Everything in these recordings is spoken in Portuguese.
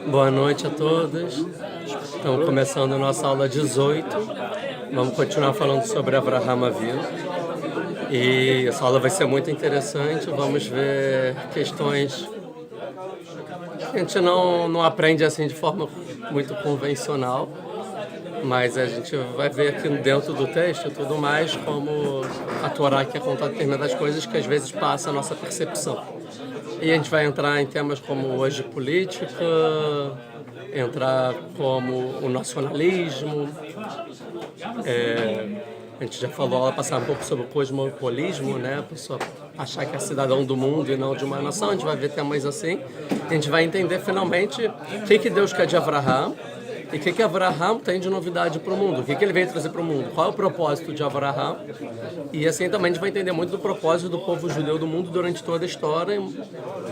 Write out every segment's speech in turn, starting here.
Boa noite a todos. Estamos começando a nossa aula 18. Vamos continuar falando sobre Avraham Avinu. E essa aula vai ser muito interessante. Vamos ver questões que a gente não aprende assim de forma muito convencional, mas a gente vai ver aqui dentro do texto tudo mais como a Torá quer contar determinadas coisas que às vezes passa a nossa percepção. E a gente vai entrar em temas como hoje política, entrar como o nacionalismo. A gente já falou, passar um pouco sobre o cosmopolismo, né? A pessoa achar que é cidadão do mundo e não de uma nação. A gente vai ver temas assim. A gente vai entender finalmente o que Deus quer de Avraham e o que Avraham tem de novidade para o mundo. O que ele veio trazer para o mundo. Qual é o propósito de Avraham. E assim também a gente vai entender muito do propósito do povo judeu do mundo durante toda a história.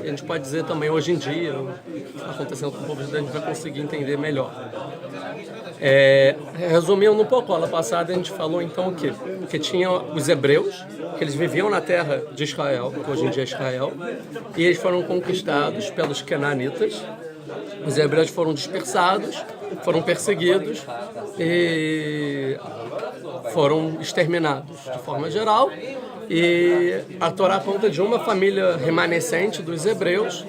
E a gente pode dizer também hoje em dia, o que está acontecendo com o povo judeu, a gente vai conseguir entender melhor. Resumindo um pouco, a aula passada a gente falou então o quê? Que tinha os hebreus, que eles viviam na terra de Israel, que hoje em dia é Israel, e eles foram conquistados pelos cananitas. Os hebreus foram dispersados, foram perseguidos e foram exterminados de forma geral. E a Torá conta de uma família remanescente dos hebreus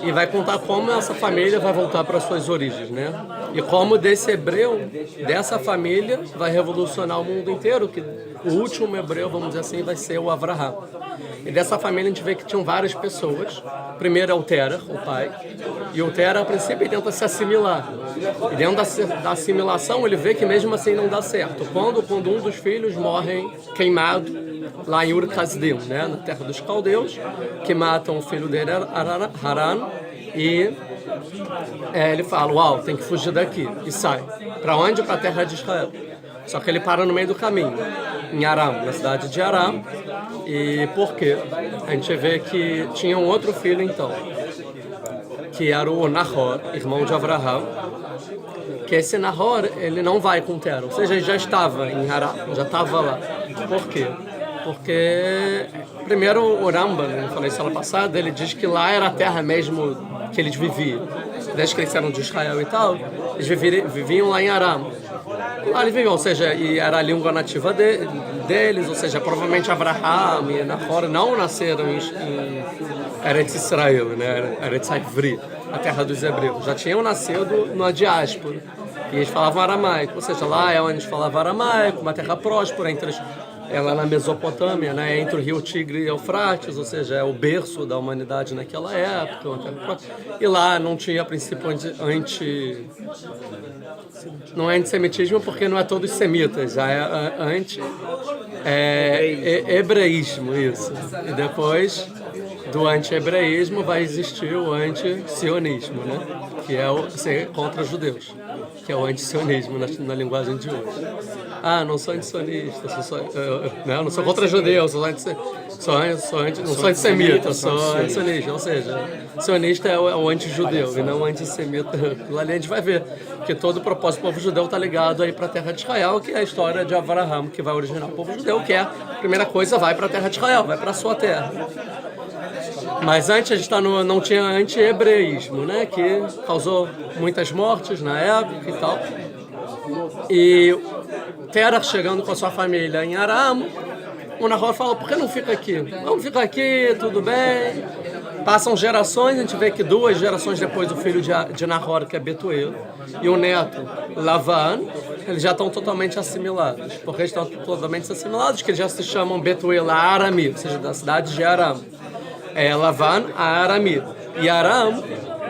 e vai contar como essa família vai voltar para suas origens, né? E como desse hebreu, dessa família, vai revolucionar o mundo inteiro, que o último hebreu, vamos dizer assim, vai ser o Avraham. E dessa família a gente vê que tinham várias pessoas. Primeiro é o Terah, o pai, e o Terah, a princípio, ele tenta se assimilar. E dentro da assimilação, ele vê que mesmo assim não dá certo. Quando um dos filhos morre queimado, lá em Ur-Kasdim, né, na terra dos caldeus, que matam o filho dele, Haran, e ele fala, uau, tem que fugir daqui, e sai. Para onde? Para a terra de Israel. Só que ele para no meio do caminho, em Aram, na cidade de Aram. E por quê? A gente vê que tinha um outro filho, então, que era o Nahor, irmão de Avraham, que esse Nahor, ele não vai com Terah, ou seja, ele já estava em Aram, já estava lá. Por quê? Porque, primeiro, o Rambam, eu falei isso ano passado, ele diz que lá era a terra mesmo que eles viviam. Desde que eles eram de Israel e tal, eles viviam lá em Aram. Lá eles viviam, ou seja, e era a língua nativa deles, ou seja, provavelmente Avraham e Nahor não nasceram em Eretz Israel, né? Eretz Ivri, a terra dos hebreus. Já tinham nascido na diáspora. E eles falavam aramaico, ou seja, lá é onde eles falavam aramaico, uma terra próspera entre ela na Mesopotâmia, né, entre o rio Tigre e Eufrates, ou seja, é o berço da humanidade naquela época. E lá não tinha princípio não é antissemitismo porque não é todos semitas, já é hebraísmo isso. E depois do anti-hebraísmo vai existir o anti-sionismo, né, que é ser contra os judeus, que é o anti-sionismo na linguagem de hoje. Não sou antissionista, não sou contra judeus, não sou antissemita, sou antissionista, ou seja, sionista é o anti-judeu e não o antissemita. Lá a gente vai ver que todo o propósito do povo judeu está ligado aí para a terra de Israel, que é a história de Avraham, que vai originar o povo judeu, que é a primeira coisa, vai para a terra de Israel, vai para a sua terra. Mas antes a gente não tinha anti-hebreísmo, né, que causou muitas mortes na época e tal. E Terah chegando com a sua família em Aram, o Nahor fala, por que não fica aqui? Vamos ficar aqui, tudo bem. Passam gerações, a gente vê que 2 gerações depois o filho de Nahor, que é Betuel, e o neto, Lavan, eles já estão totalmente assimilados. Por que estão totalmente assimilados? Que eles já se chamam Betuel Arami, ou seja, da cidade de Aram. Lavan a Arami. E Aram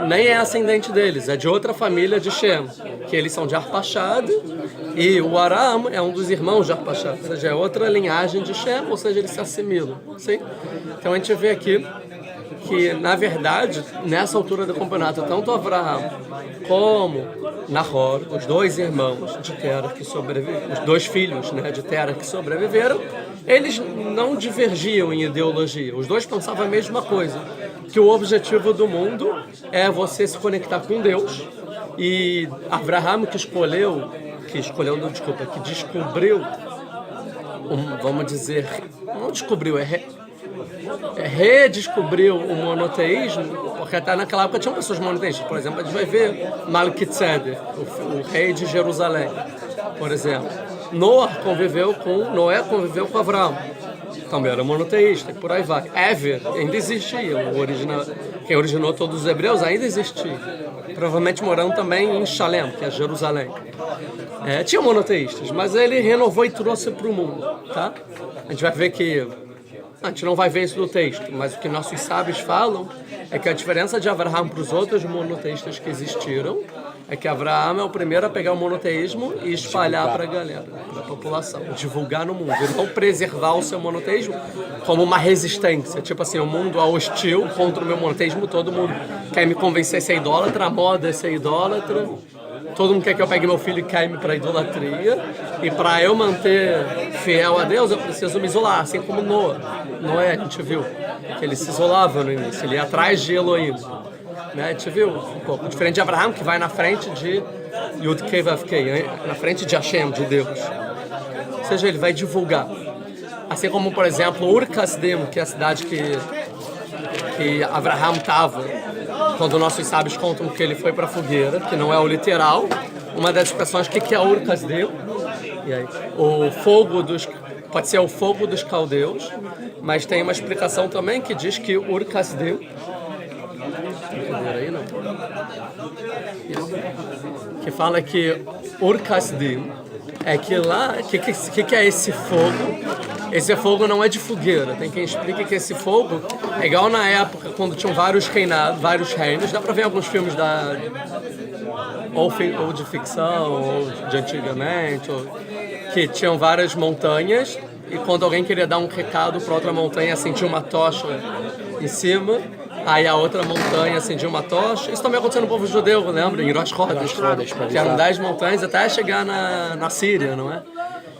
nem é ascendente deles, é de outra família de Shem, que eles são de Arpachad, e o Aram é um dos irmãos de Arpachad, ou seja, é outra linhagem de Shem, ou seja, eles se assimilam. Sim? Então a gente vê aqui que, na verdade, nessa altura do campeonato, tanto Avraham como Nahor, os 2 irmãos de Terah que sobreviveram, os 2 filhos, né, de Terah que sobreviveram, eles não divergiam em ideologia, os 2 pensavam a mesma coisa, que o objetivo do mundo é você se conectar com Deus, e Avraham que descobriu, vamos dizer, não descobriu, redescobriu o monoteísmo, Porque até naquela época tinham pessoas monoteístas. Por exemplo, a gente vai ver Malquitzedek, o rei de Jerusalém, por exemplo. Noé conviveu com Abraão. Também era monoteísta, e por aí vai. Ever ainda existia, quem originou todos os hebreus ainda existia. Provavelmente morando também em Shalem, que é Jerusalém. Tinha monoteístas, mas ele renovou e trouxe para o mundo. Tá? A gente vai ver que... A gente não vai ver isso no texto, mas o que nossos sábios falam é que a diferença de Abraão para os outros monoteístas que existiram é que Abraão é o primeiro a pegar o monoteísmo e espalhar para a galera, para a população, divulgar no mundo. E não preservar o seu monoteísmo como uma resistência. Tipo assim, o mundo é hostil contra o meu monoteísmo, todo mundo quer me convencer a ser idólatra, a moda é ser idólatra. Todo mundo quer que eu pegue meu filho e caia para a idolatria. E para eu manter fiel a Deus, eu preciso me isolar, assim como Noé, a gente viu que ele se isolava no início, ele ia atrás de Elohim. Né? A gente viu um pouco diferente de Abraão, que vai na frente de Yud Kei Vav Kei, na frente de Hashem, de Deus. Ou seja, ele vai divulgar. Assim como, por exemplo, Ur Kasdim, que é a cidade que Abraão estava, quando nossos sábios contam que ele foi para a fogueira, que não é o literal. Uma das expressões, o que é Ur Kasdim? E aí, pode ser o fogo dos caldeus, mas tem uma explicação também que diz que Ur Kasdim, aí não. Isso. Que fala que Ur Kasdim é que lá, que é esse fogo? Esse fogo não é de fogueira. Tem quem explique que esse fogo é igual na época quando tinham vários reinos. Dá pra ver alguns filmes ou de ficção ou de antigamente, que tinham várias montanhas e quando alguém queria dar um recado para outra montanha, acendia uma tocha em cima. Aí a outra montanha acendia uma tocha. Isso também aconteceu no povo judeu, lembra? Em Rosh Chodesh, que eram 10 montanhas até chegar na Síria, não é?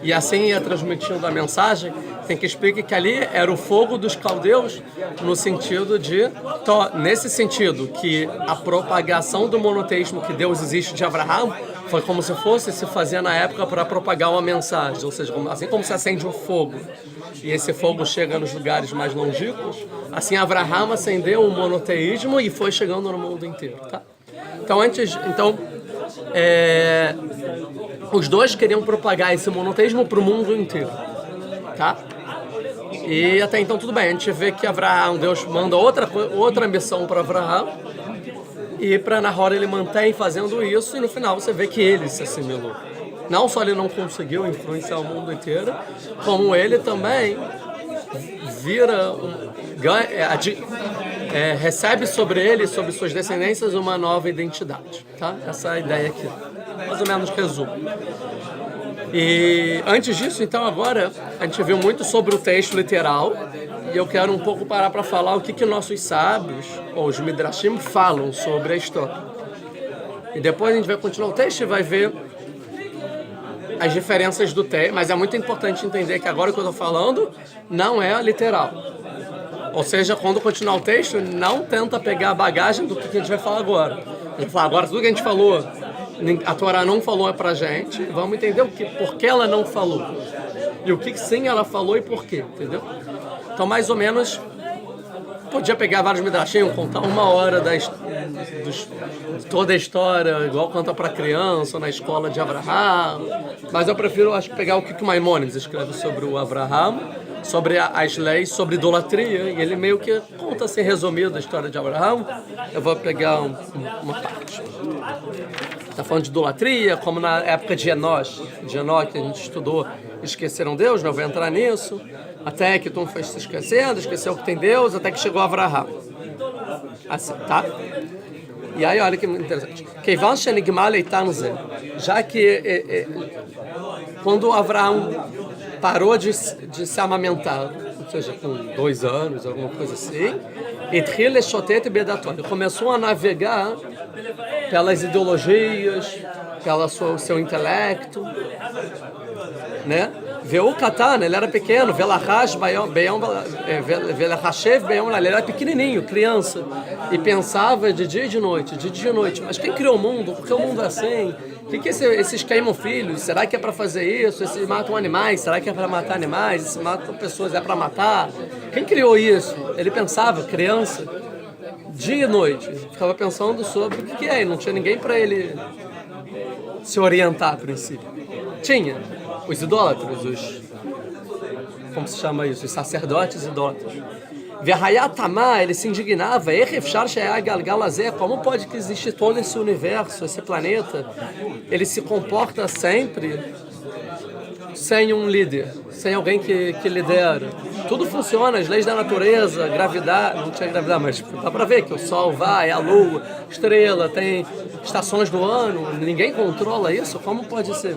E assim ia transmitindo a mensagem. Tem que explicar que ali era o fogo dos caldeus no sentido de... Nesse sentido, que a propagação do monoteísmo que Deus existe de Abraão foi como se se fazia na época para propagar uma mensagem. Ou seja, assim como se acende um fogo e esse fogo chega nos lugares mais longínquos, assim Abraão acendeu o monoteísmo e foi chegando no mundo inteiro. Tá? Os dois queriam propagar esse monoteísmo para o mundo inteiro. Tá? E até então tudo bem, a gente vê que Deus manda outra missão para Abraão e para Nahor ele mantém fazendo isso e no final você vê que ele se assimilou. Não só ele não conseguiu influenciar o mundo inteiro, como ele também recebe sobre ele e sobre suas descendências uma nova identidade. Tá? Essa é a ideia aqui. Mais ou menos resumo. E antes disso, então, agora, a gente viu muito sobre o texto literal e eu quero um pouco parar para falar o que nossos sábios, ou os Midrashim, falam sobre a história. E depois a gente vai continuar o texto e vai ver as diferenças do texto, mas é muito importante entender que agora que eu estou falando não é literal. Ou seja, quando continuar o texto, não tenta pegar a bagagem do que a gente vai falar agora. A gente vai falar agora tudo que a gente falou, a Torá não falou pra gente, vamos entender por que ela não falou. E o que sim ela falou e por quê, entendeu? Então, mais ou menos, podia pegar vários midrashim, contar uma hora de toda a história, igual conta para criança, na escola de Abraham, mas eu prefiro, acho que pegar o que o Maimônides escreve sobre o Abraham, sobre as leis, sobre idolatria, e ele meio que conta assim, resumido a história de Abraham. Eu vou pegar uma parte. Está falando de idolatria, como na época de Enoque, que a gente estudou, esqueceram Deus, não vou entrar nisso, até que todo foi se esquecendo, esqueceu que tem Deus, até que chegou Abraham. Assim, tá? E aí, olha que interessante. Já que quando Abraão parou de se amamentar, ou seja, com 2 anos, alguma coisa assim, ele começou a navegar pelas ideologias, pelo seu intelecto, né? Veu Katan, ele era pequeno, ele era pequenininho, criança, e pensava de dia e de noite, mas quem criou o mundo? Por que o mundo é assim? O que esses queimam filhos? Será que é para fazer isso? Esses matam animais? Será que é para matar animais? Esses matam pessoas? É para matar? Quem criou isso? Ele pensava, criança, dia e noite. Ficava pensando sobre o que é, e não tinha ninguém para ele se orientar a princípio. Tinha os idólatras, como se chama isso? Os sacerdotes idólatras. V'hayatama, ele se indignava, como pode que existe todo esse universo, esse planeta, ele se comporta sempre sem um líder, sem alguém que lidera. Tudo funciona, as leis da natureza, gravidade, não tinha gravidade, mas dá pra ver que o Sol vai, a Lua, estrela, tem estações do ano, ninguém controla isso, como pode ser?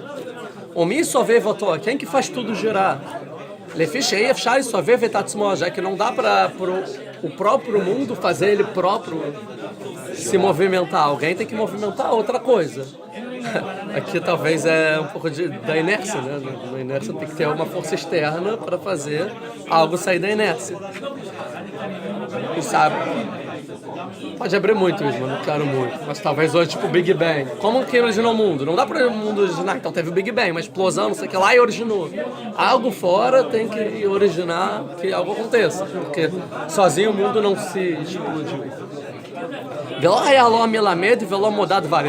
Omi só vê votou, quem que faz tudo girar? Lefichei, Efchari só vê Vetatzmo, já que não dá para o próprio mundo fazer ele próprio se movimentar. Alguém tem que movimentar outra coisa. Aqui talvez é um pouco da inércia, né? Na inércia tem que ter uma força externa para fazer algo sair da inércia. E sabe? Pode abrir muito isso, mas não quero muito. Mas talvez hoje, tipo, o Big Bang. Como que originou o mundo? Não dá para o mundo originar. Então teve o Big Bang, uma explosão, não sei o que lá, e originou. Algo fora tem que originar que algo aconteça. Porque sozinho o mundo não se explodiu.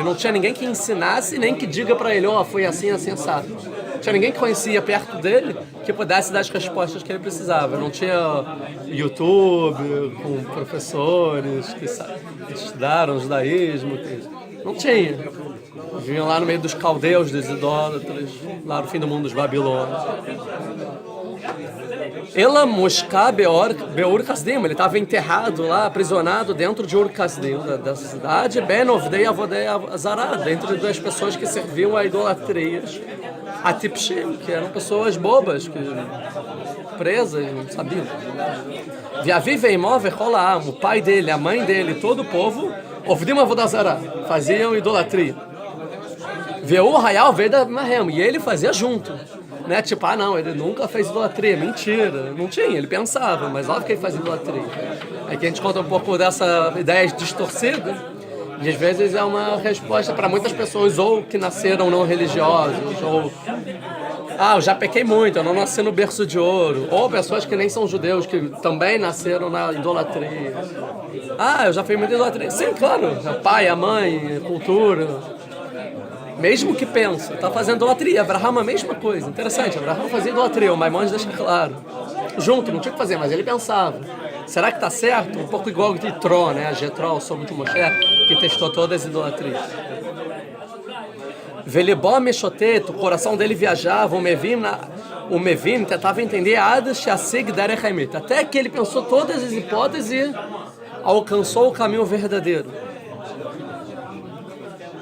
Não tinha ninguém que ensinasse, nem que diga para ele, foi assim, assim, assado. Não tinha ninguém que conhecia perto dele que pudesse dar as respostas que ele precisava. Não tinha YouTube com professores que estudaram o judaísmo. Não tinha. Vinham lá no meio dos caldeus, dos idólatras, lá no fim do mundo dos babilônios. Ela mosca Beur Kasdim, ele estava enterrado lá, aprisionado dentro de Ur Kasdim, da cidade, Ben Ovdei Avodei Azará, dentro das pessoas que serviam a idolatrias, a Tipshim, que eram pessoas bobas, presas, não sabiam. Viavi Veimó Vecholam, o pai dele, a mãe dele, todo o povo, Ovdim Avodazará, faziam idolatria. Veu Hayal Veda Mahem, e ele fazia junto. Né? Tipo, não, ele nunca fez idolatria, mentira, não tinha, ele pensava, mas óbvio que ele faz idolatria. Aqui a gente conta um pouco dessa ideia distorcida, e às vezes é uma resposta para muitas pessoas, ou que nasceram não religiosos, ou eu já pequei muito, eu não nasci no berço de ouro, ou pessoas que nem são judeus, que também nasceram na idolatria. Eu já fiz muita idolatria. Sim, claro, o pai, a mãe, a cultura. Mesmo que pensa, está fazendo idolatria. Abraham a mesma coisa. Interessante, Abraham fazia idolatria, o Maimonides deixa claro. Junto, não tinha que fazer, mas ele pensava. Será que está certo? Um pouco igual de Tro, né? A Jetró, o sogro de Moshe, que testou todas as idolatrias. Velibó Meshoteto, o coração dele viajava, o Mevim tentava entender até que ele pensou todas as hipóteses e alcançou o caminho verdadeiro.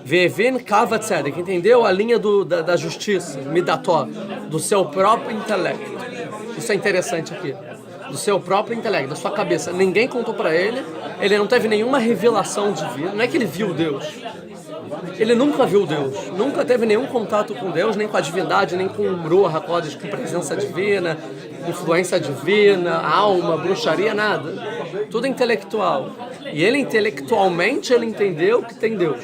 Vevin Kavatzedek, entendeu a linha da justiça, Midató, do seu próprio intelecto. Isso é interessante aqui. Do seu próprio intelecto, da sua cabeça. Ninguém contou para ele, ele não teve nenhuma revelação divina. Não é que ele viu Deus. Ele nunca viu Deus, nunca teve nenhum contato com Deus, nem com a divindade, nem com o Ruach HaKodesh, com presença divina, influência divina, alma, bruxaria, nada. Tudo intelectual. E ele intelectualmente ele entendeu que tem Deus.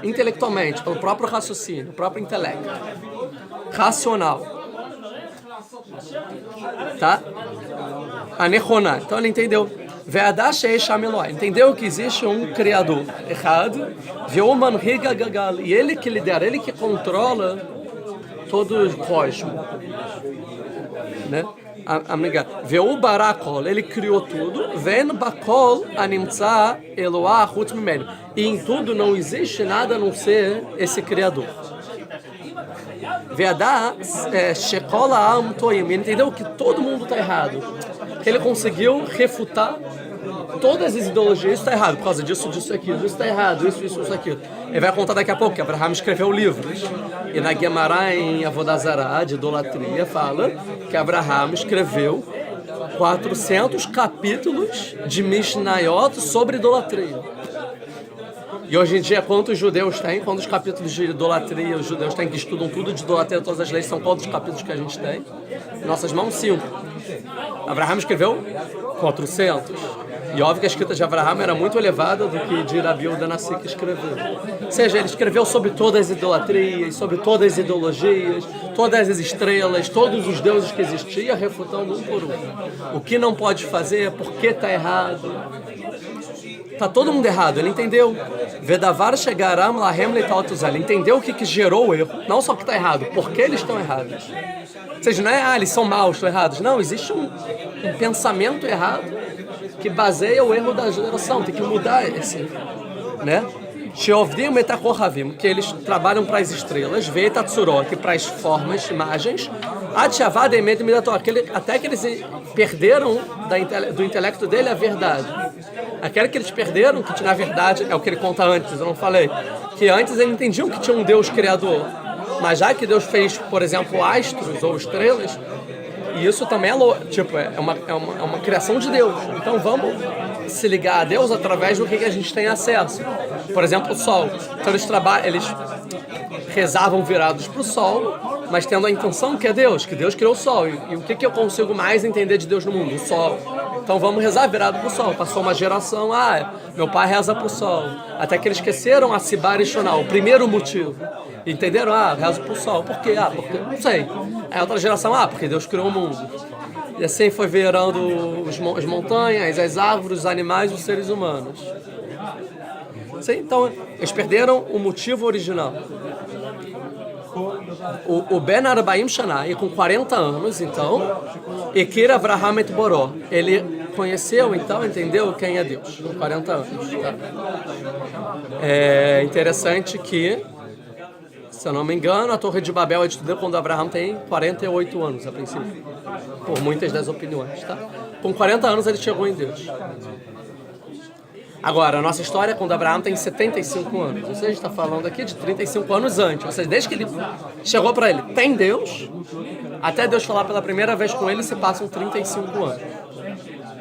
Intelectualmente, pelo próprio raciocínio, próprio intelecto. Racional. Tá? A Nechoná. Então ele entendeu. Entendeu que existe um Criador errado, e ele que lidera, ele que controla todo o cosmos. Né? Veu Barakol, ele criou tudo. Ven Bakol animtza Eloah chutz mimenu. E em tudo não existe nada a não ser esse Criador. Veadá Shekola Am Toim. Ele entendeu que todo mundo está errado. Ele conseguiu refutar todas as ideologias. Isso está errado por causa disso, disso, aquilo. Isso está errado, isso, aquilo. Ele vai contar daqui a pouco que Abraham escreveu livros. E na Gemara, em Avodazará, de idolatria, fala que Abraham escreveu 400 capítulos de Mishnayot sobre idolatria. E hoje em dia, quantos judeus tem? Quantos capítulos de idolatria os judeus têm que estudam tudo de idolatria, todas as leis? São quantos capítulos que a gente tem? Em nossas mãos, 5. Abraham escreveu 400. E óbvio que a escrita de Abraham era muito elevada do que de Rabi Yehuda Nassi que escreveu. Ou seja, ele escreveu sobre todas as idolatrias, sobre todas as ideologias, todas as estrelas, todos os deuses que existiam, refutando um por um. O que não pode fazer, por que está errado. tá todo mundo errado. Ele entendeu. Vedavar chegaram lahem letaltuzal. Ele entendeu o que gerou o erro. Não só o que está errado, porque eles estão errados. Ou seja, não é, eles são maus, estão errados. Não, existe um pensamento errado que baseia o erro da geração. Tem que mudar esse, né? Sheovdim metakohavim, que eles trabalham para as estrelas, Veitatsuró, que para as formas, imagens, Atchavad emet midator, até que eles perderam do intelecto dele a verdade. Aquela que eles perderam, que na verdade é o que ele conta antes, eu não falei, que antes eles entendiam que tinha um Deus criador, mas já que Deus fez, por exemplo, astros ou estrelas, e isso também é uma criação de Deus. Então vamos se ligar a Deus através do que a gente tem acesso. Por exemplo, o Sol. Então eles rezavam virados para o Sol, mas tendo a intenção que Deus criou o Sol. E o que eu consigo mais entender de Deus no mundo? O Sol. Então vamos rezar virado para o Sol. Passou uma geração, meu pai reza para o Sol. Até que eles esqueceram a Sibar e Shonah, o primeiro motivo. Entenderam? rezo para o Sol. Por quê? Porque não sei. Aí outra geração, porque Deus criou o mundo. E assim foi virando as montanhas, as árvores, os animais e os seres humanos. Sim, então, eles perderam o motivo original. O Ben Arbaim Shana, e com 40 anos, então, Ekir Avraham et Boró, ele conheceu, então, entendeu quem é Deus, com 40 anos. Tá? É interessante que, se eu não me engano, a Torre de Babel é estudada quando Abraham tem 48 anos, a princípio, por muitas das opiniões. Tá? Com 40 anos ele chegou em Deus. Agora, a nossa história é quando Abraão tem 75 anos. Ou seja, a gente está falando aqui de 35 anos antes. Ou seja, desde que ele chegou para ele, tem Deus, até Deus falar pela primeira vez com ele, se passam 35 anos.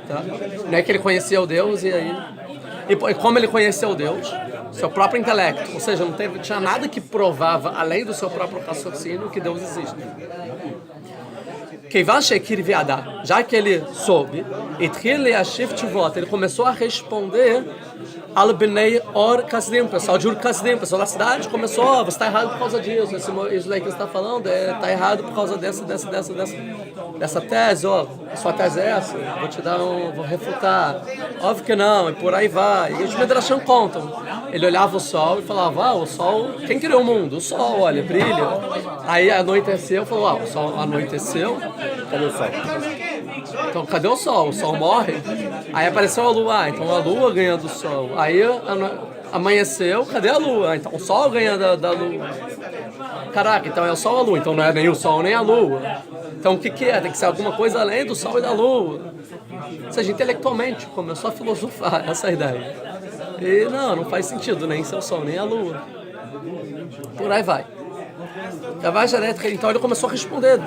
Tá? Não é que ele conhecia o Deus e aí... E como ele conheceu Deus? Seu próprio intelecto. Ou seja, não tinha nada que provava, além do seu próprio raciocínio, que Deus existe. Já que ele soube, ele começou a responder al Bnei Or Kasdim, pessoal de Ur Kasdim, pessoal da cidade, começou, você está errado por causa disso, isso daí que você está falando está errado por causa dessa tese, a sua tese é essa, vou refutar, óbvio que não, e por aí vai. E os Midrashim contam, ele olhava o sol e falava, o sol, quem criou o mundo? O sol, olha, brilha. Aí anoiteceu, falou, o sol anoiteceu, cadê o sol? Então, cadê o sol? O sol morre. Aí apareceu a lua. Então a lua ganha do sol. Aí amanheceu, cadê a lua? Então o sol ganha da lua. Caraca, então é o sol e a lua. Então não é nem o sol nem a lua. Então o que é? Tem que ser alguma coisa além do sol e da lua. Ou seja, intelectualmente começou a filosofar essa ideia. E não faz sentido nem ser o sol nem a lua. Por aí vai. Então ele começou a responder,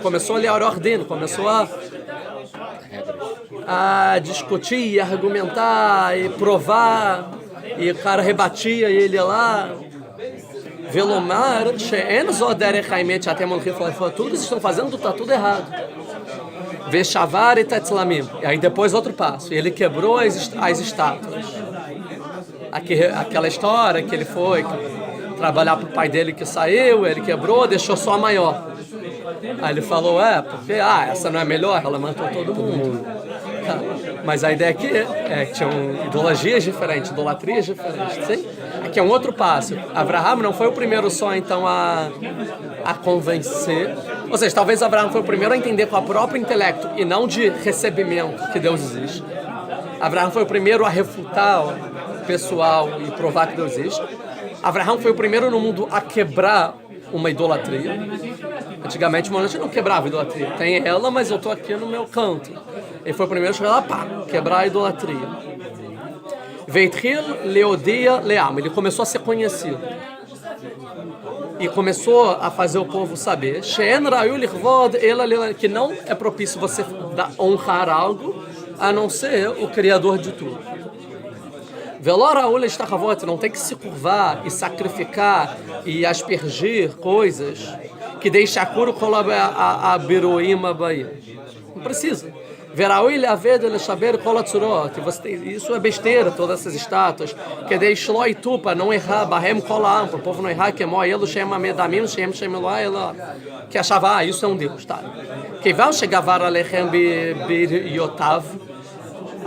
começou a ler ordem, começou a discutir, argumentar e provar, e o cara rebatia e ele ia lá. Velomar, tudo que vocês estão fazendo está tudo errado. Veshavar e Tetzlamim. E aí depois outro passo, ele quebrou as estátuas. Aquela história que ele foi trabalhar para o pai dele que saiu, ele quebrou, deixou só a maior. Aí ele falou, porque essa não é melhor, ela matou todo mundo. Tá. Mas a ideia aqui é que tinham ideologias diferentes, idolatrias diferentes. Sim? Aqui é um outro passo. Abraham não foi o primeiro só, então, a convencer. Ou seja, talvez Abraham foi o primeiro a entender com o próprio intelecto e não de recebimento que Deus existe. Abraham foi o primeiro a refutar o pessoal e provar que Deus existe. Abraham foi o primeiro no mundo a quebrar uma idolatria. Antigamente, a gente não quebrava a idolatria. Tem ela, mas eu estou aqui no meu canto. Ele foi o primeiro a chegar lá, quebrar a idolatria. Veitril Leodia Leam. Ele começou a ser conhecido. E começou a fazer o povo saber que não é propício você honrar algo, a não ser o Criador de tudo. Não tem que se curvar e sacrificar e aspergir coisas que deixa a biroima baía. Não precisa. Isso é besteira, todas essas estátuas. Que deixou tu para não errar, barrem colam, para o povo não errar, que ele chama medamim, que achava, isso é um Deus, tá? Que vai chegar a lechem bir yotav.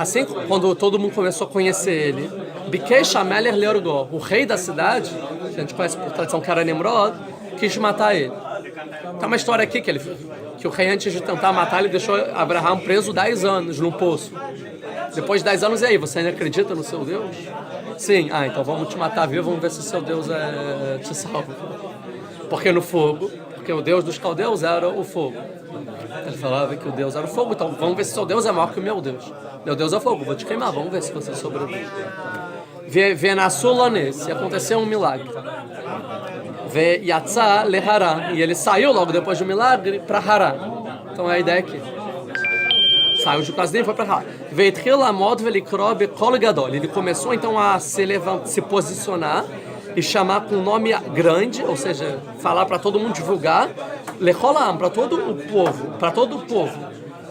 Assim, quando todo mundo começou a conhecer ele, Bikesh Ameler Leorgó, o rei da cidade, que a gente conhece por tradição que era Nimrod, quis matar ele. Tem uma história aqui que o rei, antes de tentar matar, ele deixou Abraham preso 10 anos no poço. Depois de 10 anos, e aí, você ainda acredita no seu Deus? Sim. Então vamos te matar vivo, vamos ver se o seu Deus te salva. Porque no fogo, porque o Deus dos caldeus era o fogo. Ele falava que o Deus era o fogo, então vamos ver se o seu Deus é maior que o meu Deus. Meu Deus é o fogo, vou te queimar, vamos ver se você sobrevive. Vê na Sulanes, se aconteceu um milagre. Vê Yatzá le Hará, e ele saiu logo depois do milagre para Hará. Então a ideia é que saiu de casa dele e foi para Hará. Ele começou então a se posicionar e chamar com um nome grande, ou seja, falar para todo mundo, divulgar, Lecholam, para todo o povo,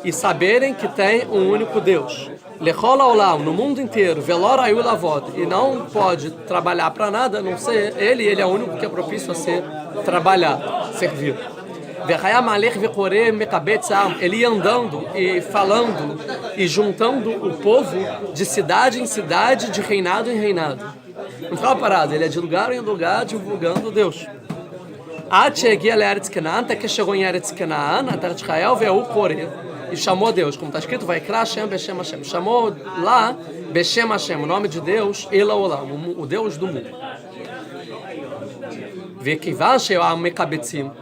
e saberem que tem um único Deus. Lechol Olam, no mundo inteiro, Velor Ayul Avod, e não pode trabalhar para nada, a não ser ele é o único que é propício a ser trabalhado, servir. Ele ia andando e falando e juntando o povo de cidade em cidade, de reinado em reinado. Não ficava parado, ele ia de lugar em lugar divulgando Deus. Até que chegou em Eretz Canaan, na terra de Israel, veio o Coré e chamou Deus, como está escrito, vai Kra Hashem Beshem Hashem. Chamou lá Beshem Hashem, o nome de Deus, Ela Olam, o Deus do mundo.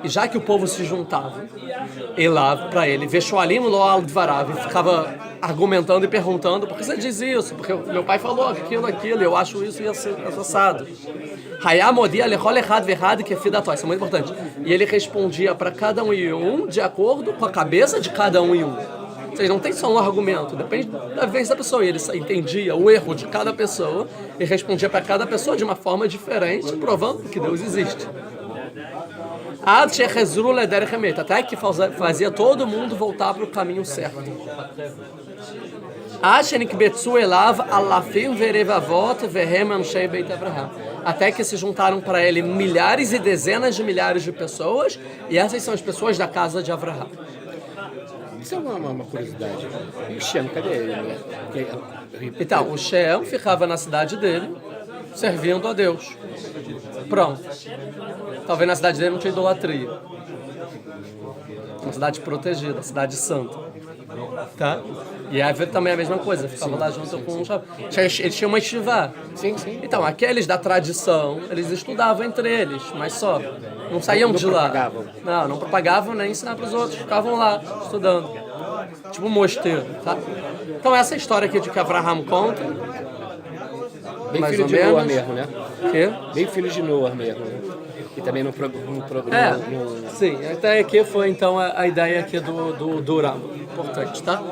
E já que o povo se juntava, para ele, Veshoalim lo al dvarav, e ficava argumentando e perguntando, por que você diz isso? Porque meu pai falou aquilo, eu acho isso ia ser assado. Hayamodi alechol echad vechad kefidató, isso é muito importante. E ele respondia para cada um e um de acordo com a cabeça de cada um e um. Ou seja, não tem só um argumento, depende da vez da pessoa. E ele entendia o erro de cada pessoa e respondia para cada pessoa de uma forma diferente, provando que Deus existe. Até que fazia todo mundo voltar para o caminho certo. Até que se juntaram para ele milhares e dezenas de milhares de pessoas, e essas são as pessoas da casa de Abraham. Isso é uma curiosidade. E o Shem, cadê ele? Né? Então, o Shem ficava na cidade dele, servindo a Deus. Pronto. Talvez na cidade dele não tinha idolatria. Uma cidade protegida, cidade santa. Tá? E a Eva também é a mesma coisa, ficava lá junto com o Shem. Eles tinham uma estivá. Sim. Então, aqueles da tradição, eles estudavam entre eles, mas só. Não saíam de lá. Propagavam. Não propagavam nem ensinavam para os outros, ficavam lá, estudando. Tipo um mosteiro, tá? Então essa história aqui de que Abraham conta, bem mais filho ou de menos. Noah mesmo, né? Que? Bem filho de Noah mesmo, né? E também no programa. Sim, até aqui foi então a ideia aqui do Uram. Importante, tá?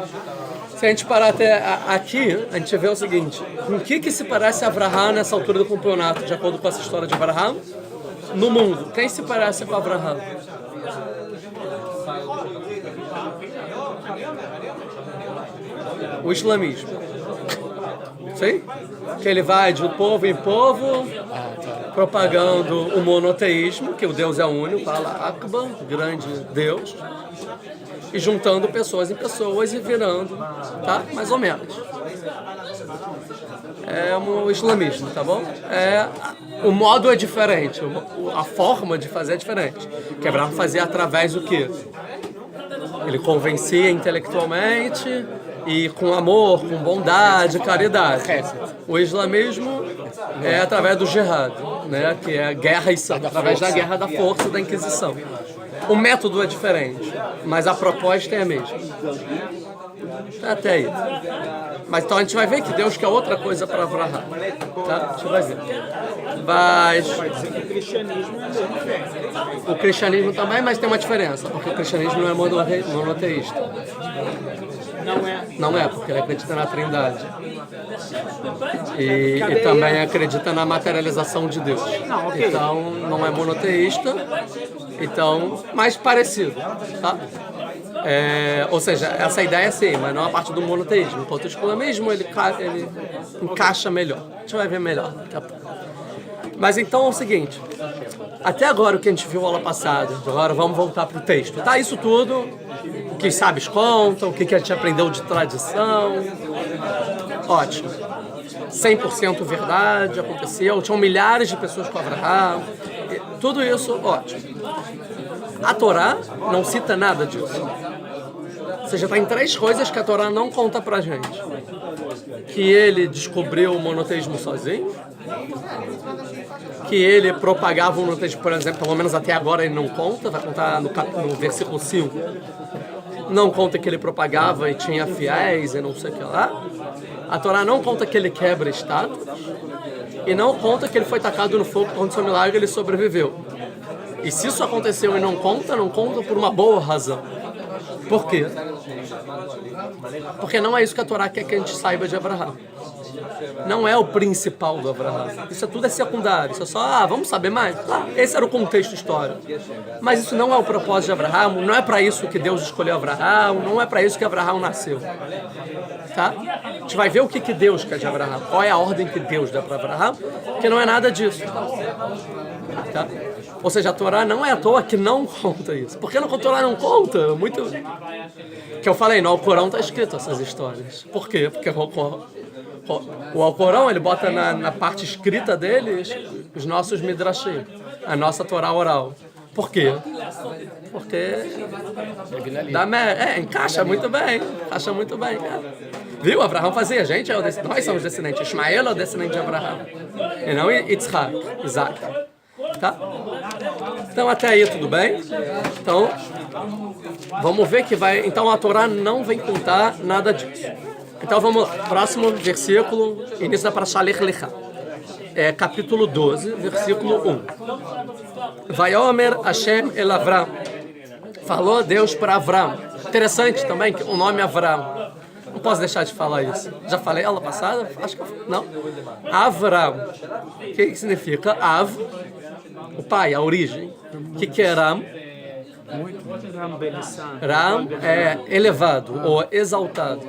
Se a gente parar até aqui, a gente vê o seguinte: com o que se parece Abraham nessa altura do campeonato, de acordo com essa história de Abraham? No mundo, quem se parece com Abraham? O islamismo. Sim? Que ele vai de povo em povo, propagando o monoteísmo, que o Deus é único, Allah Akbar, grande Deus, e juntando pessoas em pessoas e virando, tá? Mais ou menos. É o islamismo, tá bom? O modo é diferente, a forma de fazer é diferente. Que Abraham fazia através do quê? Ele convencia intelectualmente e com amor, com bondade, caridade. O islamismo é através do jihad, né? Que é a guerra e sangue, através da guerra da força da Inquisição. O método é diferente, mas a proposta é a mesma. Até aí. Mas então a gente vai ver que Deus quer outra coisa para Abraham. Tá? A gente vai ver. Mas o cristianismo também, mas tem uma diferença, porque o cristianismo não é monoteísta. Não é, porque ele acredita na Trindade. E também acredita na materialização de Deus. Então não é monoteísta, então mais parecido, tá? Ou seja, essa ideia é sim, mas não a parte do monoteísmo. Enquanto o islamismo ele encaixa melhor. A gente vai ver melhor daqui a pouco. Mas então é o seguinte, até agora o que a gente viu aula passada, agora vamos voltar para o texto. Tá, isso tudo, o que os sábios contam, o que a gente aprendeu de tradição, Ótimo. 100% verdade, aconteceu. Tinham milhares de pessoas com Abraham. Tudo isso, ótimo. A Torá não cita nada disso. Ou seja, tem 3 coisas que a Torá não conta pra gente. Que ele descobriu o monoteísmo sozinho, que ele propagava o monoteísmo, por exemplo, pelo menos até agora ele não conta, vai contar no versículo 5. Não conta que ele propagava e tinha fiéis e não sei o que lá. A Torá não conta que ele quebra estátuas. E não conta que ele foi tacado no fogo, aconteceu um milagre e ele sobreviveu. E se isso aconteceu e não conta por uma boa razão. Por quê? Porque não é isso que a Torá quer que a gente saiba de Abraham. Não é o principal do Abraham. Isso tudo é secundário. Isso é só, vamos saber mais? Esse era o contexto histórico. Mas isso não é o propósito de Abraham, não é para isso que Deus escolheu Abraham, não é para isso que Abraham nasceu. Tá? A gente vai ver o que Deus quer de Abraham, qual é a ordem que Deus dá para Abraham, que não é nada disso. Tá? Ou seja, a Torá não é à toa que não conta isso. Por que a Torá não conta? Muito... Que eu falei, no Alcorão está escrito essas histórias. Por quê? Porque o Alcorão, ele bota na parte escrita deles os nossos midrashim, a nossa Torá oral. Por quê? Porque encaixa muito bem. Encaixa muito bem. Viu? Abraão fazia. Nós somos descendentes. Ismael é o descendente de Abraão. E não Isaac. Tá? Então até aí tudo bem? Então vamos ver que vai. Então a Torá não vem contar nada disso. Então vamos lá. Próximo versículo, início da Parashá Lech Lecha. Capítulo 12, versículo 1. Vayomer Hashem el Avram. Falou Deus para Avram. Interessante também que o nome Avram. Não posso deixar de falar isso. Já falei aula passada? Acho que não. Avram. O que significa? Av, o pai, a origem. O que é Ram? Ram é elevado ou exaltado.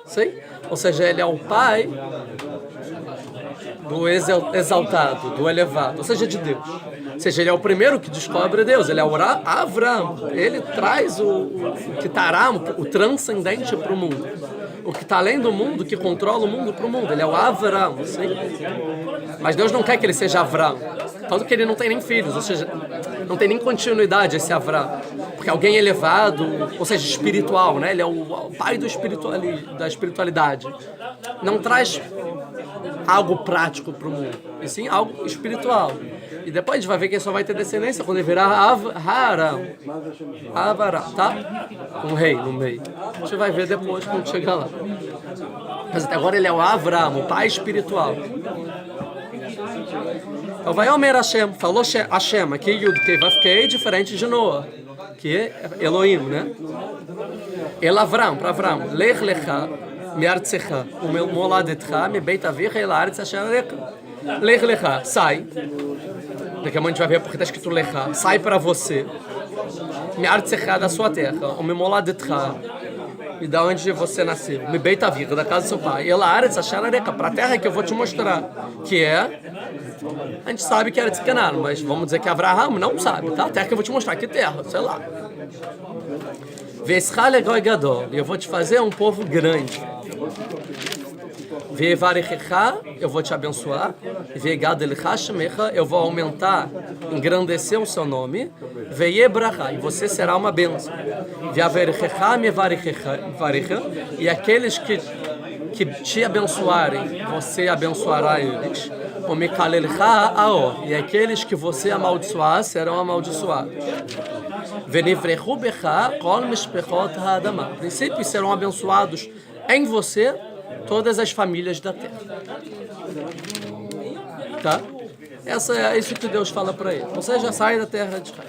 Sim? Ou seja, ele é o pai do exaltado, do elevado, ou seja, de Deus. Ou seja, ele é o primeiro que descobre Deus, ele é o Avram, ele traz o que está o transcendente para o mundo. O que está além do mundo, que controla o mundo para o mundo, ele é o Avram, sim? Mas Deus não quer que ele seja Avram, tanto que ele não tem nem filhos, ou seja, não tem nem continuidade esse Avram, porque alguém elevado, ou seja, espiritual, né? Ele é o pai da espiritualidade, não traz algo prático para o mundo, e sim algo espiritual. E depois a gente vai ver que ele só vai ter descendência quando ele virar Avaram, tá? Um rei no meio. A gente vai ver depois quando chegar lá. Mas até agora ele é o Avram, o pai espiritual. Então vai Omer Hashem, falou Hashem, aqui Yud Kei Vav Kei, diferente de Noah, que é Elohim, né? El Avram, para Avram, Lech Lecha, Me'artzecha, U'moladetcha, Me'beit Avicha, El Aretz Asher Arecha. Lech Lecha, sai. Daqui a pouco a gente vai ver porque está escrito Lecha. Sai para você. Me'artzecha, da sua terra. U'moladetcha, e da onde você nasceu. Me'beit Avicha, da casa do seu pai. El Aretz Asher Arecha, para a terra que eu vou te mostrar. Que é... A gente sabe que era de Canaã, mas vamos dizer que Abraham não sabe, tá? A terra que eu vou te mostrar. Que terra? Sei lá. Ve'eschal egoi gadol. E eu vou te fazer um povo grande. Ve'evarechecha, eu vou te abençoar. Ve'gadelecha shemecha, eu vou aumentar, engrandecer o seu nome. Ve'yebracha, e você será uma bênção. Ve'averechecha me'varechecha, e aqueles que te abençoarem, você abençoará eles. O me'kalelecha ao, e aqueles que você amaldiçoar serão amaldiçoados. Ve'nivrechu becha kol mishpechot ha'adamah. Princípios serão abençoados em você todas as famílias da terra. Tá? É isso que Deus fala para ele. Você já sai da terra de Israel.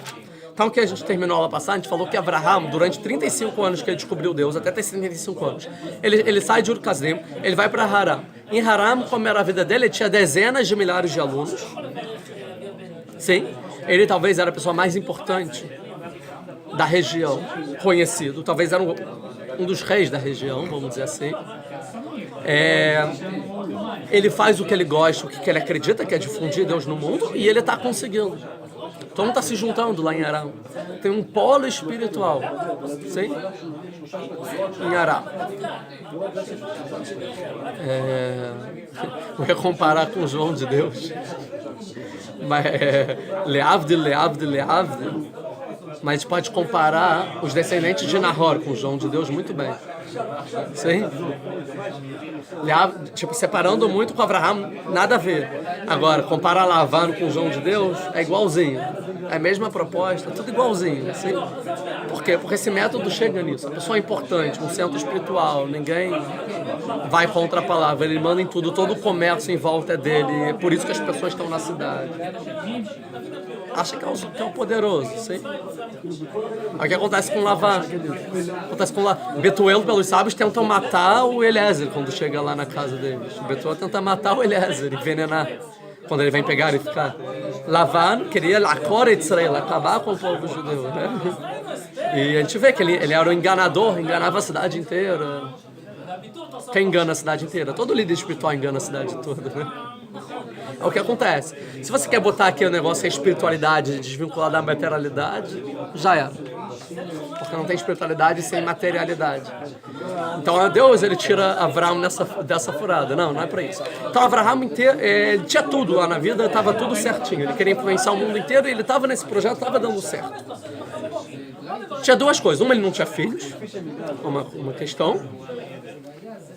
Então, o que a gente terminou a aula passada, a gente falou que Abraham, durante 35 anos que ele descobriu Deus, até ter 35 anos, ele sai de Ur-Kasdim, ele vai para Haram. Em Haram, como era a vida dele, ele tinha dezenas de milhares de alunos. Sim, ele talvez era a pessoa mais importante da região, conhecido. Talvez era um dos reis da região, vamos dizer assim. Ele faz o que ele gosta, o que ele acredita, que é difundir Deus no mundo, e ele está conseguindo. Todo mundo está se juntando lá em Aram. Tem um polo espiritual. Sim? Em Aram. Eu ia comparar com o João de Deus. Mas Leavdil. Mas a gente pode comparar os descendentes de Nahor com o João de Deus muito bem. Sim? Tipo, separando muito com Abraham, nada a ver. Agora, comparar Lavan com o João de Deus, é igualzinho. É a mesma proposta, tudo igualzinho. Sim? Por quê? Porque esse método chega nisso. A pessoa é importante, um centro espiritual. Ninguém vai contra a palavra. Ele manda em tudo, todo o comércio em volta é dele. É por isso que as pessoas estão na cidade. Acha que é o poderoso, sim? O que acontece com Lavan? Acontece com Betuel, pelos sábios, tentam matar o Eliezer quando chega lá na casa deles. O Betuel tenta matar o Eliezer, envenenar, quando ele vem pegar e ficar. Lavan queria Israel, acabar com o povo judeu, né? E a gente vê que ele era um enganador, enganava a cidade inteira. Quem engana a cidade inteira? Todo líder espiritual engana a cidade toda, né? É o que acontece. Se você quer botar aqui o negócio, a espiritualidade desvinculada da materialidade, já era. Porque não tem espiritualidade sem materialidade. Então Deus, ele tira Avraham dessa furada. Não é para isso. Então Avraham inteiro, ele tinha tudo lá na vida, estava tudo certinho. Ele queria influenciar o mundo inteiro e ele estava nesse projeto, estava dando certo. Tinha duas coisas. Uma, ele não tinha filhos, uma questão.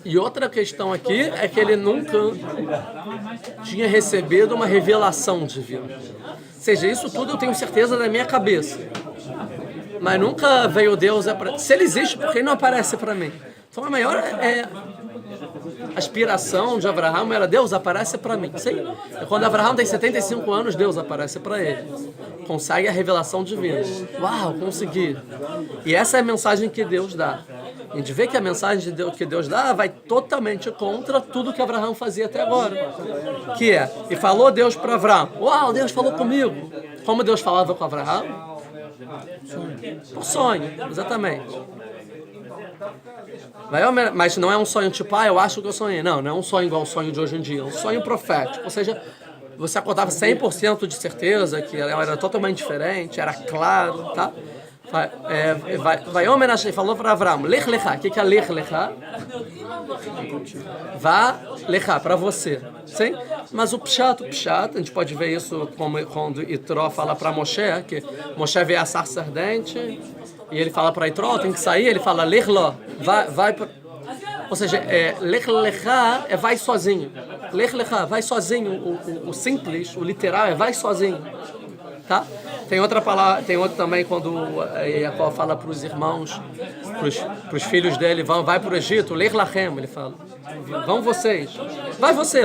E outra questão aqui é que ele nunca tinha recebido uma revelação divina. Ou seja, isso tudo eu tenho certeza da minha cabeça. Mas nunca veio Deus... Se ele existe, por que ele não aparece para mim? Então a maior aspiração de Abraham era: Deus, aparece para mim. Sim. E quando Abraham tem 75 anos, Deus aparece para ele. Consegue a revelação divina. Uau, consegui. E essa é a mensagem que Deus dá. A gente vê que a mensagem que Deus dá vai totalmente contra tudo que Abraham fazia até agora. Que é, e falou Deus para Abraham: uau, Deus falou comigo. Como Deus falava com Abraham? Por sonho, exatamente. Mas não é um sonho tipo, eu acho que eu sonhei. Não é um sonho igual ao sonho de hoje em dia. É um sonho profético. Ou seja, você acordava 100% de certeza que ela era totalmente diferente, era claro, tá? Vai homenagem, falou para Avraham: Lech Lecha. O que é Lech Lecha? Vá Lecha, para você. Sim? Mas o Pshat, a gente pode ver isso como quando Itró fala para Moshe, que Moshe vê a sarça ardente, e ele fala para Itró: tem que sair, ele fala Lech Lo, vai. Ou seja, Lech Lecha é vai sozinho. Lech Lecha, vai sozinho. O simples, o literal é vai sozinho. Tá? Tem outra palavra, tem outro também quando Jacó fala para os irmãos, para os filhos dele: vai para o Egito, Lech Lachem, ele fala. Vão vocês.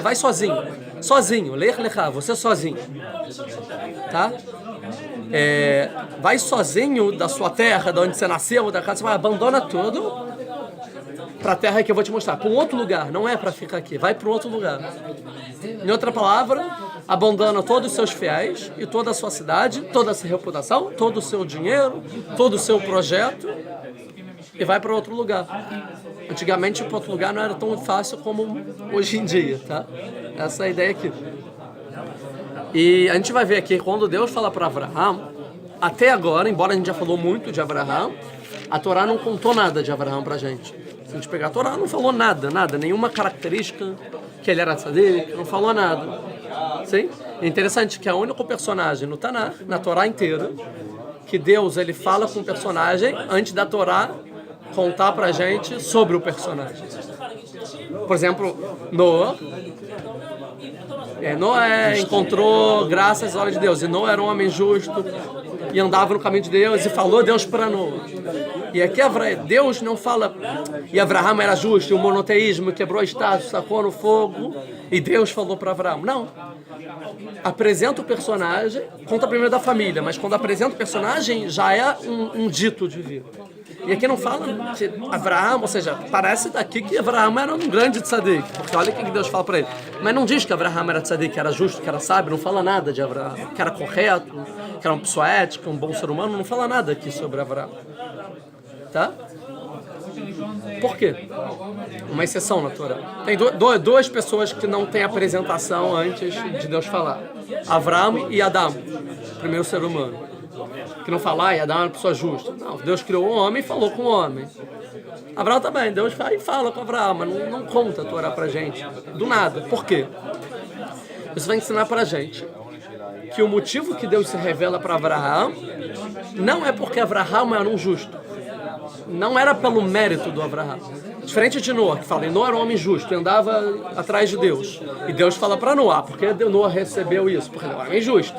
Vai sozinho. Sozinho, Lech Lecha, você sozinho. Tá? Vai sozinho da sua terra, de onde você nasceu, da casa, você vai, abandona tudo para a terra que eu vou te mostrar, para um outro lugar, não é para ficar aqui, vai para um outro lugar. Em outra palavra, abandona todos os seus fiéis e toda a sua cidade, toda a sua reputação, todo o seu dinheiro, todo o seu projeto e vai para outro lugar. Antigamente, para outro lugar não era tão fácil como hoje em dia, tá? Essa é a ideia aqui. E a gente vai ver aqui, quando Deus fala para Abraham, até agora, embora a gente já falou muito de Abraham, a Torá não contou nada de Abraham para a gente. Se a gente pegar a Torá, não falou nada, nenhuma característica, que ele era tzadik, não falou nada. Sim? É interessante que é o único personagem no Tanakh, na Torá inteira, que Deus ele fala com o personagem antes da Torá contar pra gente sobre o personagem. Por exemplo, Noé encontrou graças às olhos de Deus, e Noé era um homem justo e andava no caminho de Deus, e falou Deus para Noé. E aqui Deus não fala, e Abraham era justo, e o monoteísmo quebrou a estátua, sacou no fogo, e Deus falou para Abraham. Não. Apresenta o personagem, conta primeiro da família, mas quando apresenta o personagem, já é um dito divino. E aqui não fala que Abraham, ou seja, parece daqui que Abraham era um grande tzadik, porque olha o que Deus fala para ele. Mas não diz que Abraham era tzadik, que era justo, que era sábio, não fala nada de Abraham, que era correto, que era uma pessoa ética, um bom ser humano, não fala nada aqui sobre Abraham. Tá? Por quê? Uma exceção na Torá. Tem duas pessoas que não têm apresentação antes de Deus falar. Avraham e Adão, primeiro ser humano. Que não fala, Adão é uma pessoa justa. Não, Deus criou um homem e falou com o homem. Abraão também, Deus vai e fala com Abraão, mas não conta a Torá pra gente. Do nada. Por quê? Isso vai ensinar pra gente que o motivo que Deus se revela para Abraão não é porque Abraão era um justo. Não era pelo mérito do Abraão. Diferente de Noa, que fala, Noa era um homem justo, andava atrás de Deus. E Deus fala para Noa, por que Noa recebeu isso? Porque ele era um homem justo.